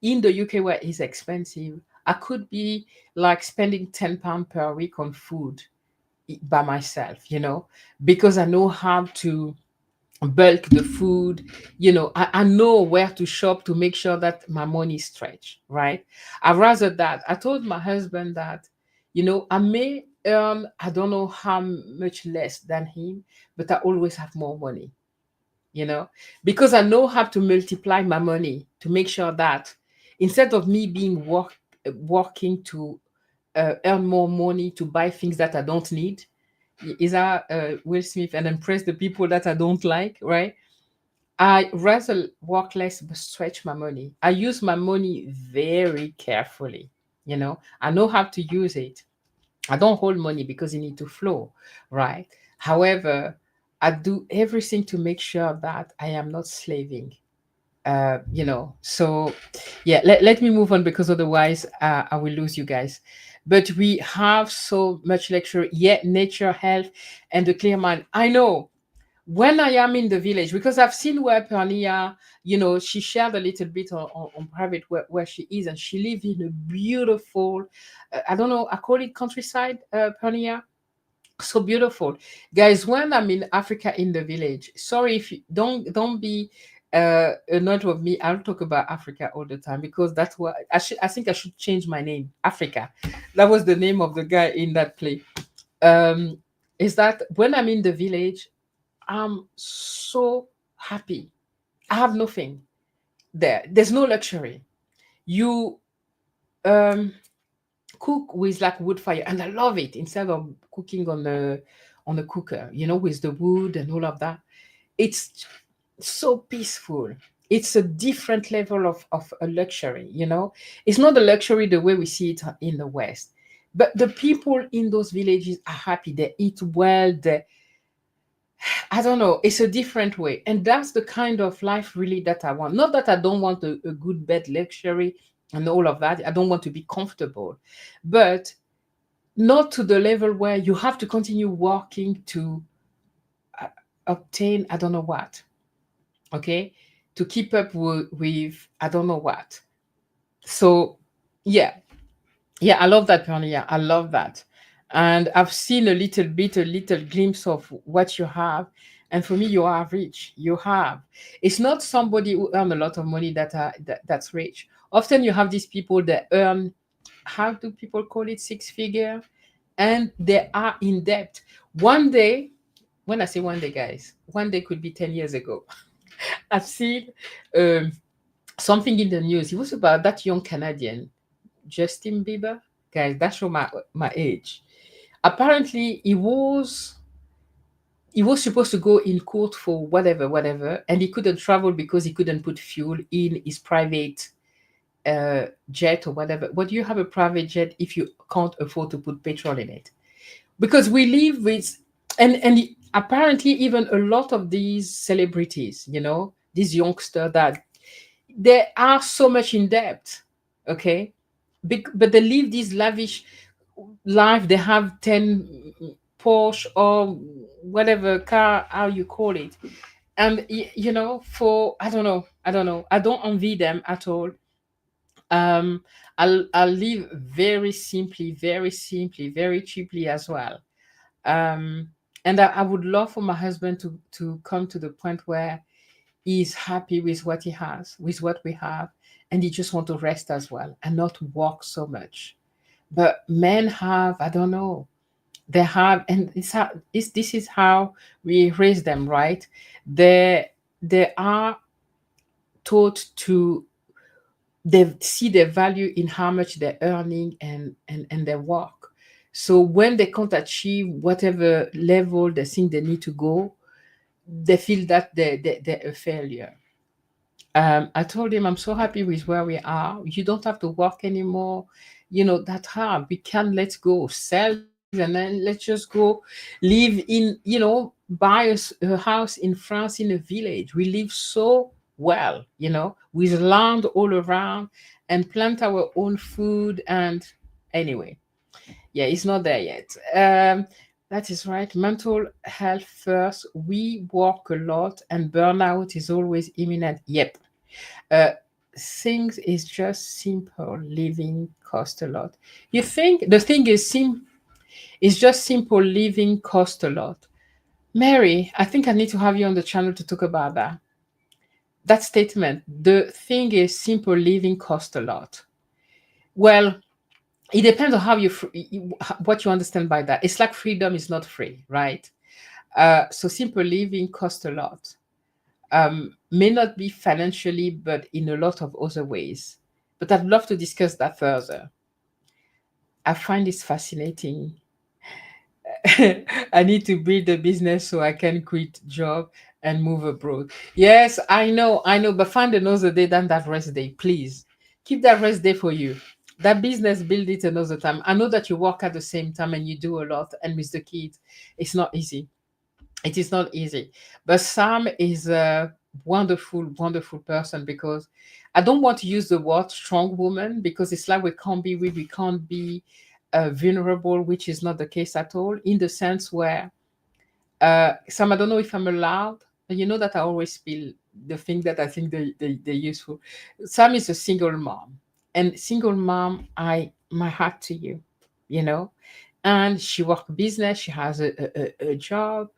in the UK where it's expensive. I could be like spending £10 per week on food by myself, because I know how to bulk the food. I know where to shop to make sure that my money stretch, right? I rather that. I told my husband that, I may earn, I don't know how much less than him, but I always have more money, because I know how to multiply my money to make sure that instead of me being working to earn more money to buy things that I don't need. Is that Will Smith, and impress the people that I don't like, right? I rather work less but stretch my money. I use my money very carefully. I know how to use it. I don't hold money because it need to flow, right? However, I do everything to make sure that I am not slaving. So yeah, let me move on because otherwise I will lose you guys. But we have so much lecture, yet nature, health, and the clear mind. I know when I am in the village, because I've seen where Pernia, she shared a little bit on private where she is, and she lives in a beautiful, I don't know, I call it countryside, Pernia. So beautiful, guys. When I'm in Africa in the village, sorry if you don't be annoyed with me. I'll talk about Africa all the time because that's what I think I should change my name. Africa, that was the name of the guy in that play. um is that when I'm in the village, I'm so happy. I have nothing there's no luxury. You um cook with like wood fire, and I love it, instead of cooking on a cooker, with the wood and all of that. It's so peaceful. It's a different level of a luxury. It's not a luxury the way we see it in the West, but the people in those villages are happy. They eat well. I don't know. It's a different way. And that's the kind of life really that I want. Not that I don't want a good bed luxury and all of that. I don't want to be comfortable, but not to the level where you have to continue working to uh, obtain, I don't know what, okay? To keep up with I don't know what. So, yeah, yeah, I love that, Pernia. I love that. And I've seen a little glimpse of what you have. And for me, you are rich. You have. It's not somebody who earn a lot of money that's rich. Often you have these people that earn, how do people call it, six figure, and they are in debt. One day, when I say one day, guys, one day could be 10 years ago. I've seen um, something in the news. It was about that young Canadian Justin Bieber. Guys, that show my age. Apparently, he was supposed to go in court for whatever, and he couldn't travel because he couldn't put fuel in his private jet or whatever. But you have a private jet if you can't afford to put petrol in it? Because we live with, and apparently even a lot of these celebrities, these youngsters, that they are so much in debt. Okay, but they live this lavish life. They have 10 Porsche or whatever car, how you call it. And for I don't know, I don't envy them at all. I'll live very simply, very cheaply as well. um and I would love for my husband to come to the point where he's happy with what he has, with what we have, and he just want to rest as well and not work so much. But men have, I don't know, they have, and this is how we raise them, right? They are taught to, they see their value in how much they're earning and their work. So when they can't achieve whatever level they think they need to go, they feel that they're a failure. I told him, I'm so happy with where we are. You don't have to work anymore, that hard. We can let go, sell, and then let's just go live in, buy a house in France in a village. We live so well, with land all around, and plant our own food. And anyway, yeah, it's not there yet. That is right. Mental health first. We work a lot, and burnout is always imminent. Yep. uh, Things is just simple. Living cost a lot. You think the thing is just simple. Living cost a lot. Mary, I think I need to have you on the channel to talk about that. That statement. The thing is simple. Living cost a lot. Well, it depends on how what you understand by that. It's like freedom is not free, right? So simple living cost a lot. May not be financially, but in a lot of other ways. But I'd love to discuss that further. I find this fascinating. I need to build a business so I can quit job and move abroad. Yes, I know, but find another day than that rest day, please. Keep that rest day for you. That business, build it another time. I know that you work at the same time and you do a lot and miss the kids. It's not easy. It is not easy. But Sam is a wonderful, wonderful person, because I don't want to use the word strong woman, because it's like we can't be weak, we can't be vulnerable, which is not the case at all, in the sense where Sam, I don't know if I'm allowed, but you know that I always spill the thing that I think they're useful. Sam is a single mom, and single mom, my heart to you, you know. And she work business, she has a job,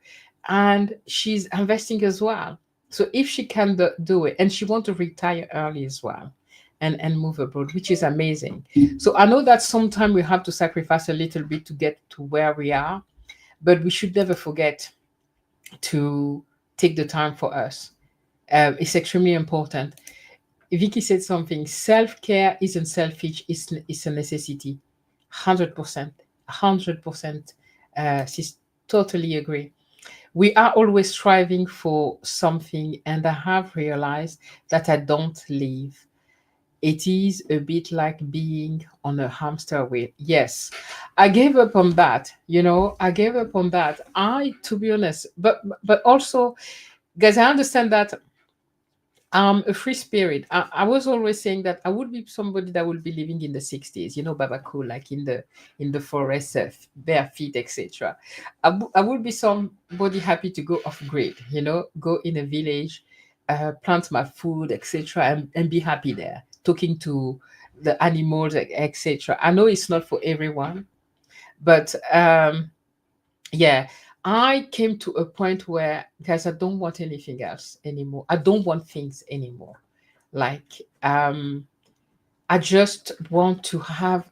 and she's investing as well. So if she can do it, and she want to retire early as well, and move abroad, which is amazing. So I know that sometimes we have to sacrifice a little bit to get to where we are, but we should never forget to take the time for us. It's extremely important. Vicky said something. Self care isn't selfish. It's a necessity. 100%. 100%. She's totally agree. We are always striving for something, and I have realized that I don't live. It is a bit like being on a hamster wheel. Yes, I gave up on that. I gave up on that. To be honest, but also, guys, I understand that I'm a free spirit. I was always saying that I would be somebody that would be living in the 60s, Babaku, like in the forest, bare feet, etc. I would be somebody happy to go off grid, go in a village, plant my food, etc., and be happy there, talking to the animals, etc. I know it's not for everyone, but yeah, I came to a point where, guys, I don't want anything else anymore. I don't want things anymore. Like, I just want to have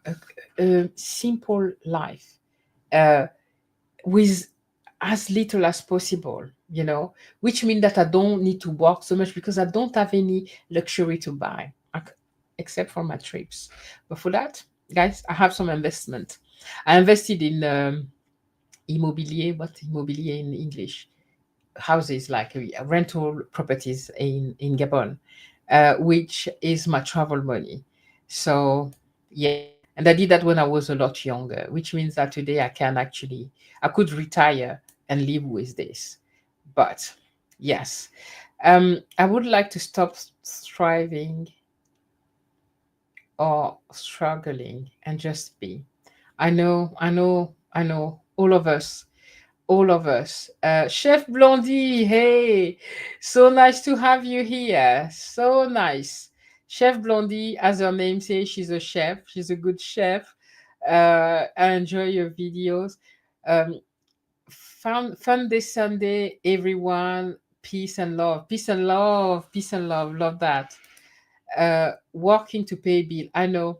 a simple life, uh, with as little as possible, which means that I don't need to work so much, because I don't have any luxury to buy, except for my trips. But for that, guys, I have some investment. I invested in immobilier. What immobilier in English? Houses, like rental properties in Gabon, which is my travel money. So yeah, and I did that when I was a lot younger, which means that today I could retire and live with this. But yes, I would like to stop striving or struggling and just be. I know, all of us. Chef Blondie, hey, so nice to have you here. So nice. Chef Blondie, as her name says, she's a chef. She's a good chef. I enjoy your videos. Um, fun this Sunday, everyone. Peace and love. Peace and love. Peace and love. Love that. Working to pay bill. I know.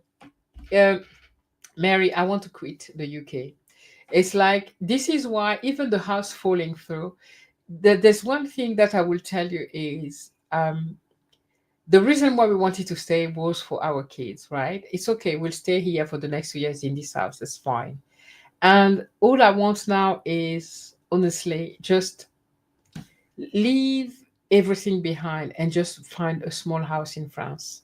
Um, Mary, I want to quit the UK. It's like, this is why even the house falling through. There's one thing that I will tell you is, the reason why we wanted to stay was for our kids, right? It's okay. We'll stay here for the next 2 years in this house. It's fine. And all I want now is, honestly, just leave everything behind and just find a small house in France,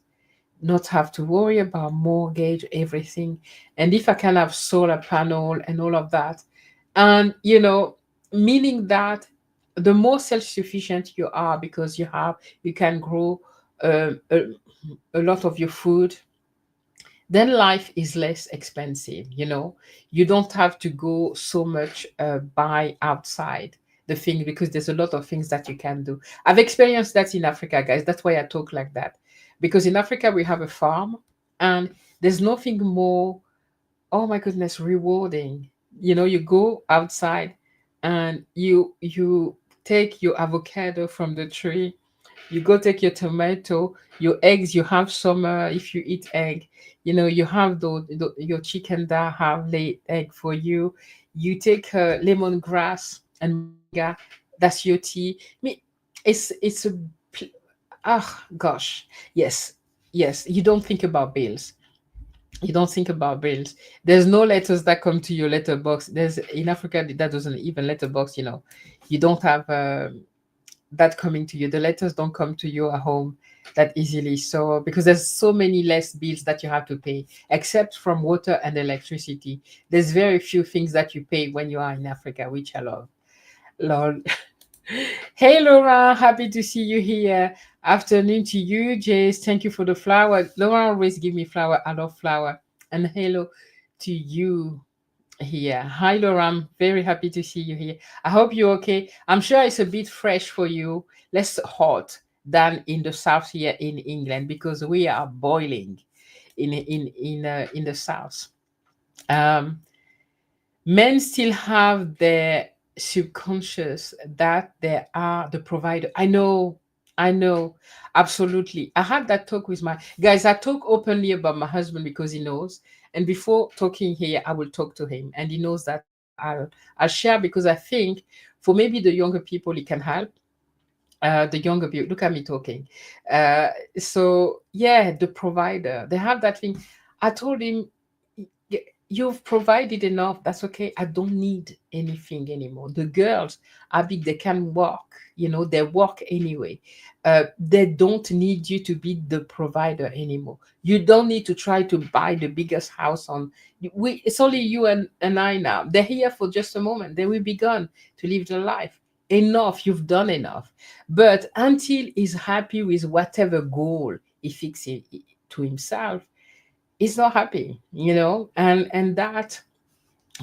not have to worry about mortgage, everything. And if I can have solar panel and all of that, and meaning that the more self-sufficient you are, because you can grow a lot of your food, then life is less expensive. You don't have to go so much buy outside the thing, because there's a lot of things that you can do. I've experienced that in Africa, guys. That's why I talk like that, because in Africa we have a farm, and there's nothing more, oh my goodness, rewarding. You go outside, and you take your avocado from the tree, you go take your tomato, your eggs. You have some, if you eat egg, you have your chicken that have laid egg for you. You take lemongrass and moringa. That's your tea. It's a gosh, yes, yes. You don't think about bills. You don't think about bills. There's no letters that come to your letterbox. There's in Africa that doesn't even letterbox. You don't have that coming to you. The letters don't come to you at home that easily. So because there's so many less bills that you have to pay, except from water and electricity. There's very few things that you pay when you are in Africa, which I love. Lord. Hey Laura, happy to see you here. Afternoon to you, Jase. Thank you for the flower. Laura always give me flower. I love flower. And hello to you here. Hi Laura, I'm very happy to see you here. I hope you're okay. I'm sure it's a bit fresh for you, less hot than in the south here in England because we are boiling in the south. Um, Men still have their subconscious that they are the provider. I know, absolutely. I had that talk with my guys. I talk openly about my husband because he knows. And before talking here, I will talk to him, and he knows that I'll share because I think for maybe the younger people, it can help. The younger people, look at me talking. Uh, so yeah, the provider, they have that thing. I told him, You've provided enough. That's okay. I don't need anything anymore. The girls are big, they can walk, they walk anyway. They don't need you to be the provider anymore. You don't need to try to buy the biggest house on. It's only you and I now. They're here for just a moment. They will be gone to live their life. Enough, you've done enough. But until he's happy with whatever goal he fixes to himself, he's not happy, and that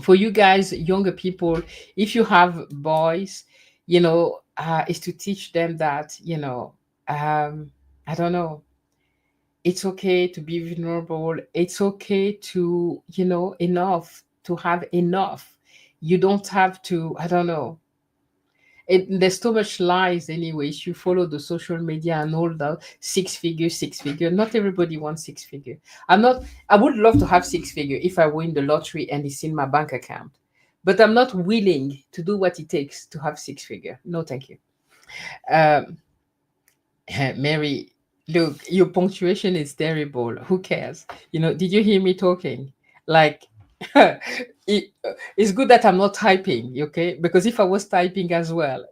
for you guys, younger people, if you have boys, is to teach them that, I don't know, it's okay to be vulnerable. It's okay to, enough to have enough. You don't have to, I don't know, there's too much lies anyways. You follow the social media and all the six figure. Not everybody wants six figure. I would love to have six figure if I win the lottery and it's in my bank account. But I'm not willing to do what it takes to have six figure. No, thank you. Um, Mary, look, your punctuation is terrible. Who cares? Did you hear me talking? Like, it's good that I'm not typing, okay? Because if I was typing as well,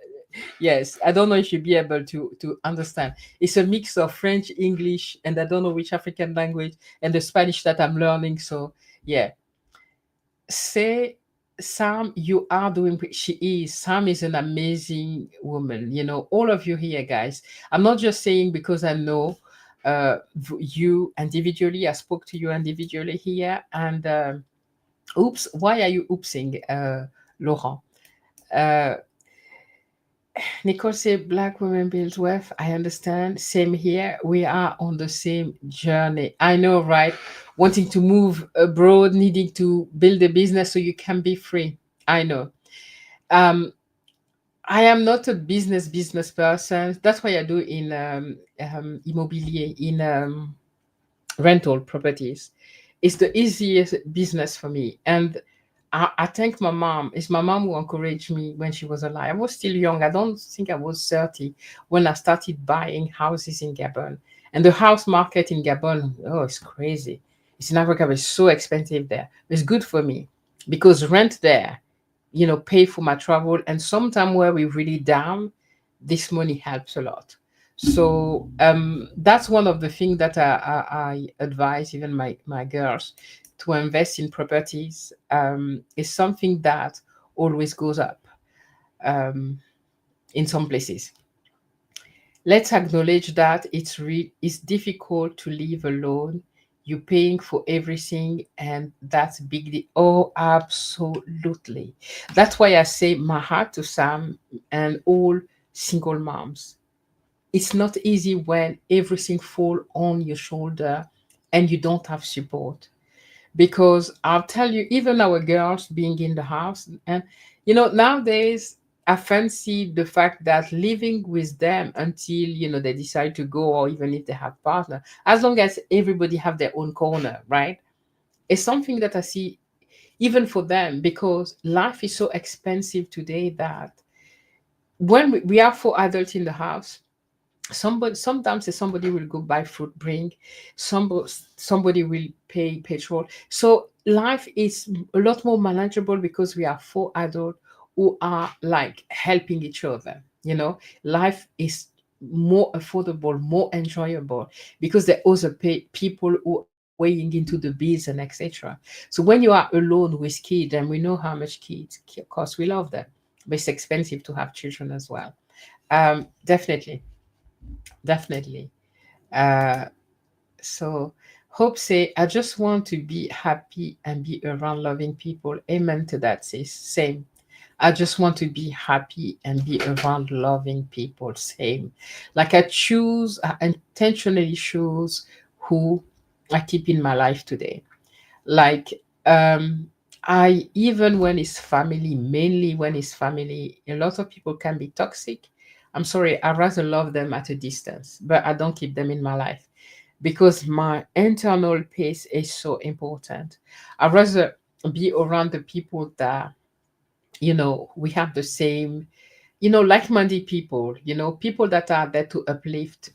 yes, I don't know if you'll be able to understand. It's a mix of French, English, and I don't know which African language, and the Spanish that I'm learning. So yeah, say Sam, you are doing. She is. Sam is an amazing woman. All of you here, guys. I'm not just saying because I know you individually. I spoke to you individually here, and oops, why are you oopsing, Laurent? Uh, Nicole said, Black women build wealth. I understand. Same here. We are on the same journey. I know, right? Wanting to move abroad, needing to build a business so you can be free. I know. Um, I am not a business person. That's why I do in immobilier, in rental properties. It's the easiest business for me. And I thank my mom. It's my mom who encouraged me when she was alive. I was still young. I don't think I was 30 when I started buying houses in Gabon. And the house market in Gabon, oh, it's crazy. It's in Africa, but it's so expensive there. It's good for me because rent there, pay for my travel. And sometime where we're really down, this money helps a lot. So that's one of the things that I advise even my girls to invest in properties. Is something that always goes up um, in some places. Let's acknowledge that it's difficult to live alone. You're paying for everything, and that's big. Oh, absolutely. That's why I say my heart to Sam and all single moms. It's not easy when everything fall on your shoulder and you don't have support, because I'll tell you, even our girls being in the house, and nowadays I fancy the fact that living with them until they decide to go, or even if they have partner, as long as everybody have their own corner, right? It's something that I see even for them, because life is so expensive today that when we are four adults in the house, somebody will go buy fruit, bring somebody will pay petrol. So life is a lot more manageable because we are four adults who are like helping each other. Life is more affordable, more enjoyable, because there are other people who are weighing into the bills and etc. So when you are alone with kids, and we know how much kids cost, we love them, but it's expensive to have children as well. Definitely, definitely. Uh, so Hope say, I just want to be happy and be around loving people. Amen to that, sis. Same. I just want to be happy and be around loving people. Same. Like I intentionally choose who I keep in my life today. Like I even when it's family, mainly when it's family, a lot of people can be toxic. I'm sorry, I rather love them at a distance, but I don't keep them in my life because my internal peace is so important. I rather be around the people that we have the same, like-minded people, people that are there to uplift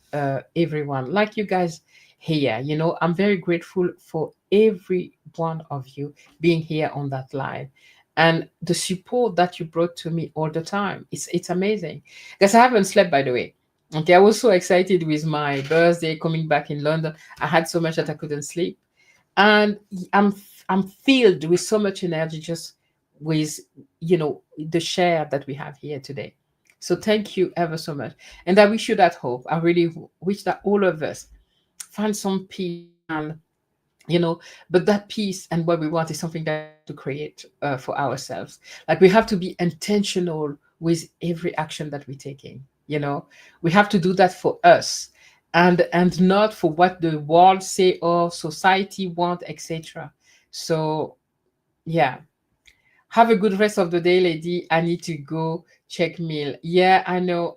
everyone, like you guys here. I'm very grateful for every one of you being here on that line, and the support that you brought to me all the time. It's amazing, because I haven't slept, by the way. Okay, I was so excited with my birthday coming back in London. I had so much that I couldn't sleep, and I'm filled with so much energy just with the share that we have here today. So thank you ever so much, and I wish you that hope. I really wish that all of us find some peace, and but that peace and what we want is something that we have to create for ourselves. Like we have to be intentional with every action that we're taking. We have to do that for us, and not for what the world say or society want, etc. So yeah, have a good rest of the day, lady. I need to go check mail. Yeah, I know,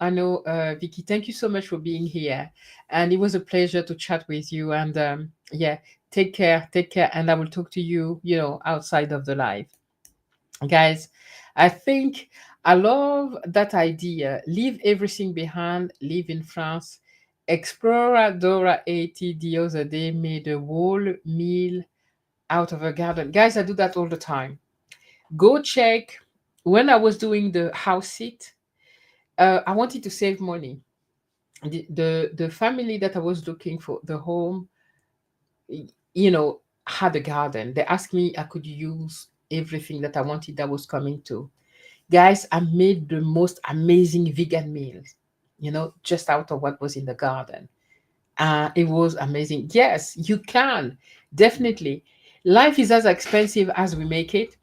Vicky. Thank you so much for being here. And it was a pleasure to chat with you. And yeah, take care. And I will talk to you, outside of the live. Guys, I think I love that idea. Leave everything behind, live in France. Exploradora 80 the other day made a whole meal out of a garden. Guys, I do that all the time. Go check. When I was doing the house sit, I wanted to save money. The family that I was looking for the home, y- you know had a garden. They asked me I could use everything that I wanted that was coming to. Guys, I made the most amazing vegan meals, just out of what was in the garden. It was amazing. Yes, you can. Definitely. Life is as expensive as we make it.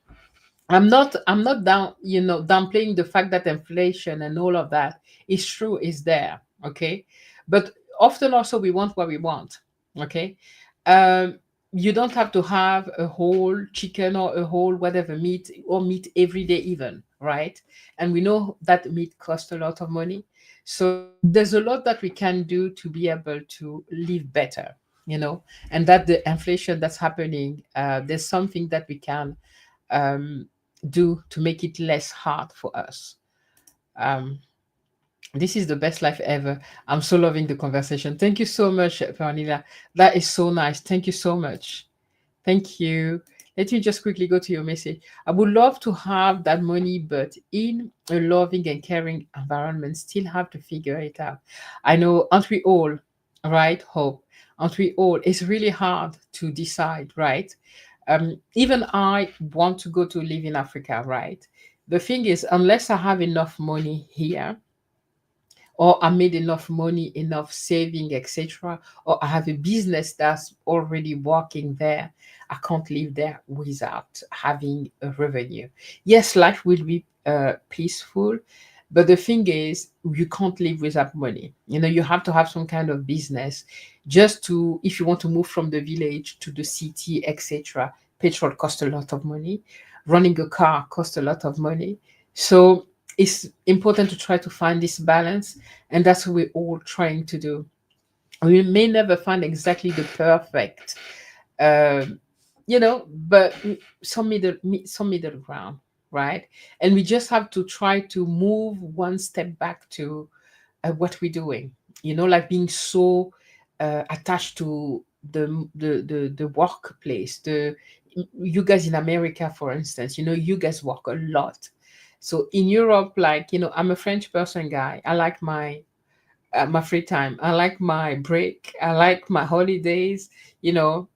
I'm not downplaying the fact that inflation and all of that is true, is there. Okay. But often also we want what we want. Okay. um you don't have to have a whole chicken or a whole whatever meat, or meat every day even, right? And we know that meat costs a lot of money. So there's a lot that we can do to be able to live better, and that the inflation that's happening, there's something that we can um, do to make it less hard for us. Um, this is the best life ever. I'm so loving the conversation. Thank you so much, Pernilla. That is so nice. Thank you so much. Thank you. Let me just quickly go to your message. I would love to have that money, but in a loving and caring environment, still have to figure it out. I know, aren't we all, right? Hope, aren't we all? It's really hard to decide, right? Even I want to go to live in Africa, right? The thing is, unless I have enough money here, or I made enough money, enough saving, etc., or I have a business that's already working there, I can't live there without having a revenue. Yes, life will be peaceful, but the thing is, you can't live without money. You have to have some kind of business, just to, if you want to move from the village to the city, etc. Petrol costs a lot of money. Running a car costs a lot of money. So it's important to try to find this balance, and that's what we're all trying to do. We may never find exactly the perfect, um, but some middle ground, right? And we just have to try to move one step back to what we're doing. like being so attached to the workplace. The You guys in America, for instance, you guys work a lot. So in Europe, like, I'm a French person, guy. I like my free time. I like my break. I like my holidays. You know,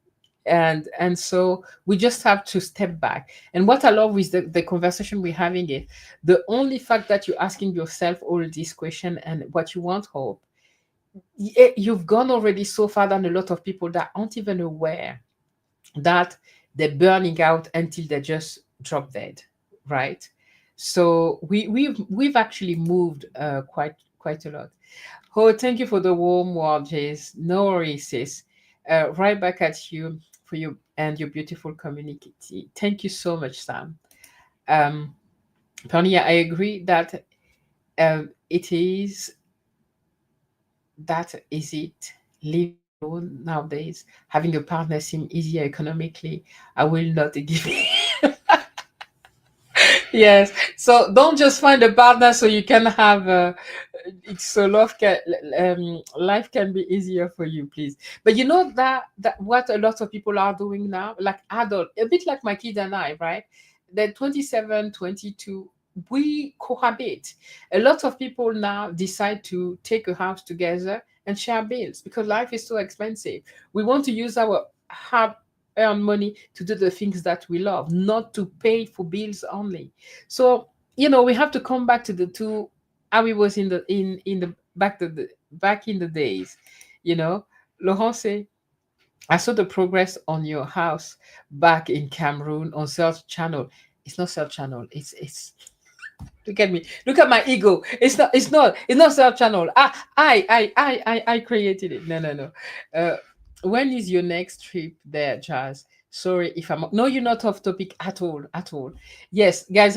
and so we just have to step back. And what I love with the conversation we're having is the only fact that you're asking yourself all these questions and what you want hope, you've gone already so far than a lot of people that aren't even aware that they're burning out until they just drop dead, right? So we've actually moved quite a lot. Oh, thank you for the warm word, Jase. No worries, sis. Right back at you for you and your beautiful community. Thank you so much, Sam. Um, Pernia, I agree that it is that is it. Living alone nowadays, having a partner seem easier economically. I will not give Yes. So don't just find a partner so you can have so life can be easier for you, please. But you know that what a lot of people are doing now, like adult, a bit like my kid and I, right? They're 27, 22. We cohabit. A lot of people now decide to take a house together and share bills because life is so expensive. We want to use our hard earned money to do the things that we love, not to pay for bills only. So, we have to come back to the two how it was in the back in the days. You know, Laurent say, I saw the progress on your house back in Cameroon on South Channel. It's not South Channel. It's Look at me. Look at my ego. It's not South Channel. I created it. No, no, no. When is your next trip there, Jazz? Sorry if I'm no, you're not off topic at all, at all. Yes, guys,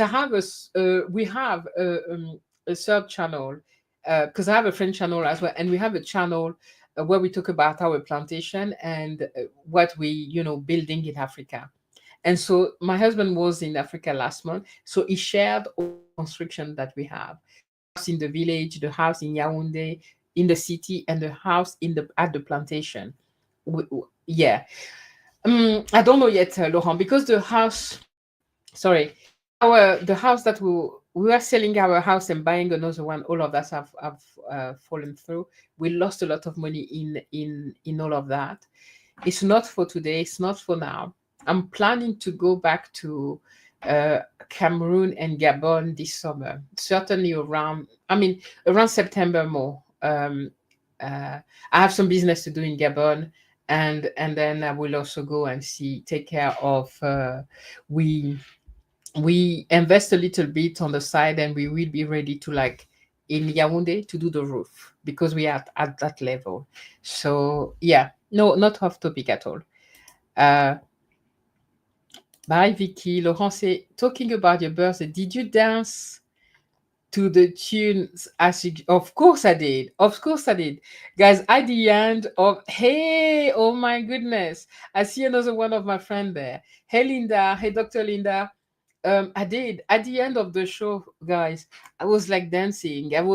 we have a sub channel because I have a French channel as well, and we have a channel where we talk about our plantation and what we building in Africa. And so my husband was in Africa last month. So he shared all the construction that we have. The house in the village, the house in Yaoundé, in the city, and the house in the at the plantation. Yeah. I don't know yet, Laurent, because the house, sorry, the house that we were selling our house and buying another one, all of that have fallen through. We lost a lot of money in all of that. It's not for today. It's not for now. I'm planning to go back to Cameroon and Gabon this summer. Certainly around September more. I have some business to do in Gabon, and then I will also go and take care of. We invest a little bit on the side, and we will be ready to like in Yaoundé to do the roof because we are at that level. So yeah, no, not off topic at all. Uh, Bye, Vicky. Laurent say, talking about your birthday, did you dance to the tunes of course I did. Of course I did. Guys, at the end of hey, oh my goodness. I see another one of my friend there. Hey Linda. Hey Dr. Linda. I did. At the end of the show, guys, I was like dancing. And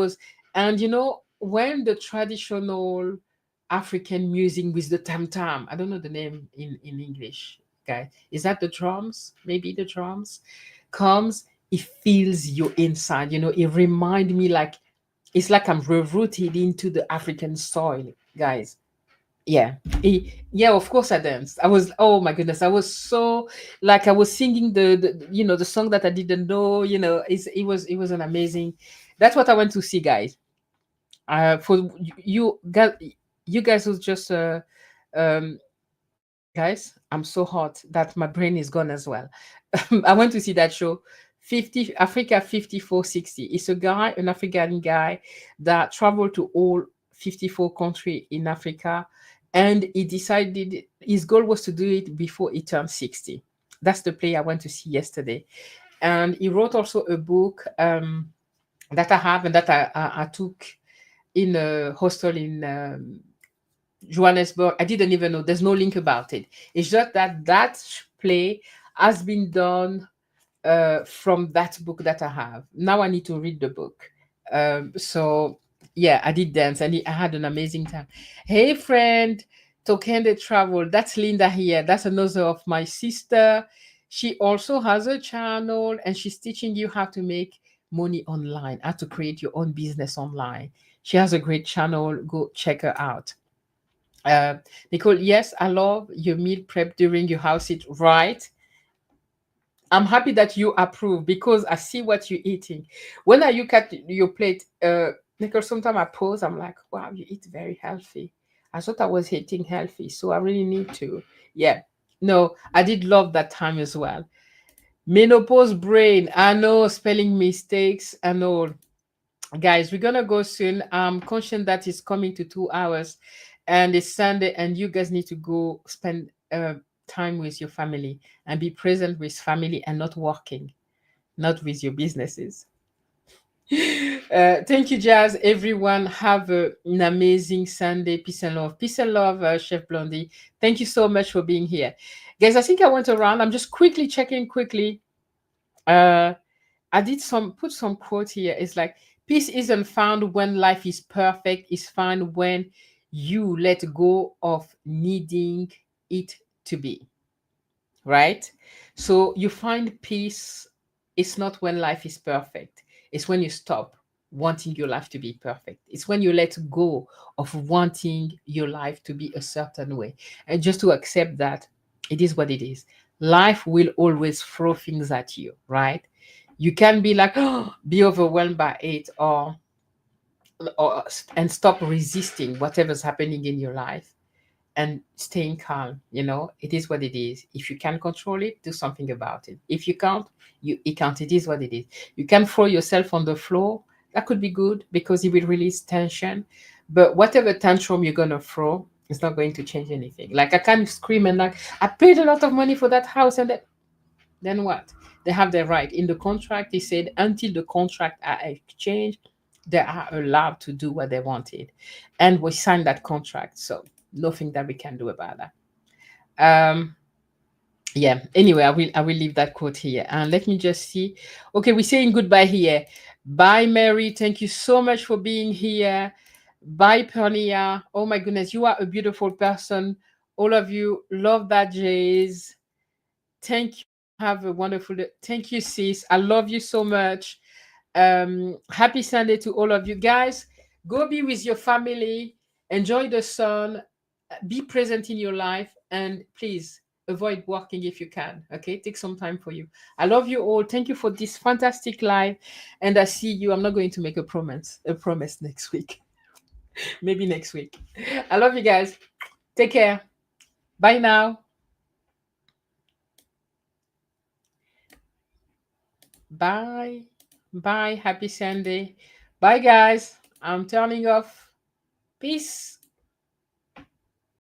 when the traditional African music with the tam tam, I don't know the name in English, guys. Is that the drums? Maybe the drums comes, it feels you inside. It remind me like it's like I'm rooted into the African soil, guys. Yeah. Yeah, of course I danced. Oh my goodness, I was so like I was singing the song that I didn't know. It was an amazing. That's what I went to see, guys. For you guys who just um guys, I'm so hot that my brain is gone as well. I went to see that show, 50 Africa 5460. It's a guy, an African guy that traveled to all 54 countries in Africa, and he decided his goal was to do it before he turned 60. That's the play I went to see yesterday. And he wrote also a book that I have and that I took in a hostel in Johannesburg. I didn't even know. There's no link about it. It's just that play has been done from that book that I have. Now I need to read the book. So Yeah, I did dance and I had an amazing time. Hey, friend, Tokende Travel. That's Linda here. That's another of my sister. She also has a channel and she's teaching you how to make money online, how to create your own business online. She has a great channel. Go check her out. Uh, Nicole, yes, I love your meal prep during your house it right. I'm happy that you approve because I see what you're eating. When I look at your plate, because sometimes I pause, I'm like, wow, you eat very healthy. I thought I was eating healthy, so I really need to. Yeah. No, I did love that time as well. Menopause brain, I know spelling mistakes and all. Guys, we're gonna go soon. I'm conscious that it's coming to 2 hours and it's Sunday, and you guys need to go spend time with your family and be present with family and not working, not with your businesses. Thank you, Jazz. Everyone, have an amazing Sunday. Peace and love. Peace and love, Chef Blondie. Thank you so much for being here. Guys, I think I went around. I'm just quickly checking quickly. Uh, I did some put some quote here. It's like peace isn't found when life is perfect. It's found when you let go of needing it to be, right? So you find peace. It's not when life is perfect. It's when you stop wanting your life to be perfect. It's when you let go of wanting your life to be a certain way and just to accept that it is what it is. Life will always throw things at you, right? You can be like, oh, be overwhelmed by it, or and stop resisting whatever's happening in your life and staying calm. It is what it is. If you can control it, do something about it. If you can't, it can't. It is what it is. You can throw yourself on the floor. That could be good because it will release tension. But whatever tantrum you're gonna throw, it's not going to change anything. Like I can't scream and like I paid a lot of money for that house, and then what? They have their right. In the contract, they said until the contract are exchanged, they are allowed to do what they wanted. And we signed that contract. So nothing that we can do about that. Um, yeah. Anyway, I will leave that quote here. And let me just see. Okay, we're saying goodbye here. Bye, Mary. Thank you so much for being here. Bye, Pernia. Oh my goodness, you are a beautiful person. All of you love that, Jase. Thank you. Have a wonderful day. Thank you, sis. I love you so much. Happy Sunday to all of you guys. Go be with your family. Enjoy the sun. Be present in your life, and please avoid working if you can. Okay, take some time for you. I love you all. Thank you for this fantastic live, and I see you. I'm not going to make a promise. A promise next week. Maybe next week. I love you guys. Take care. Bye now. Bye. Bye. Happy Sunday. Bye, guys. I'm turning off. Peace.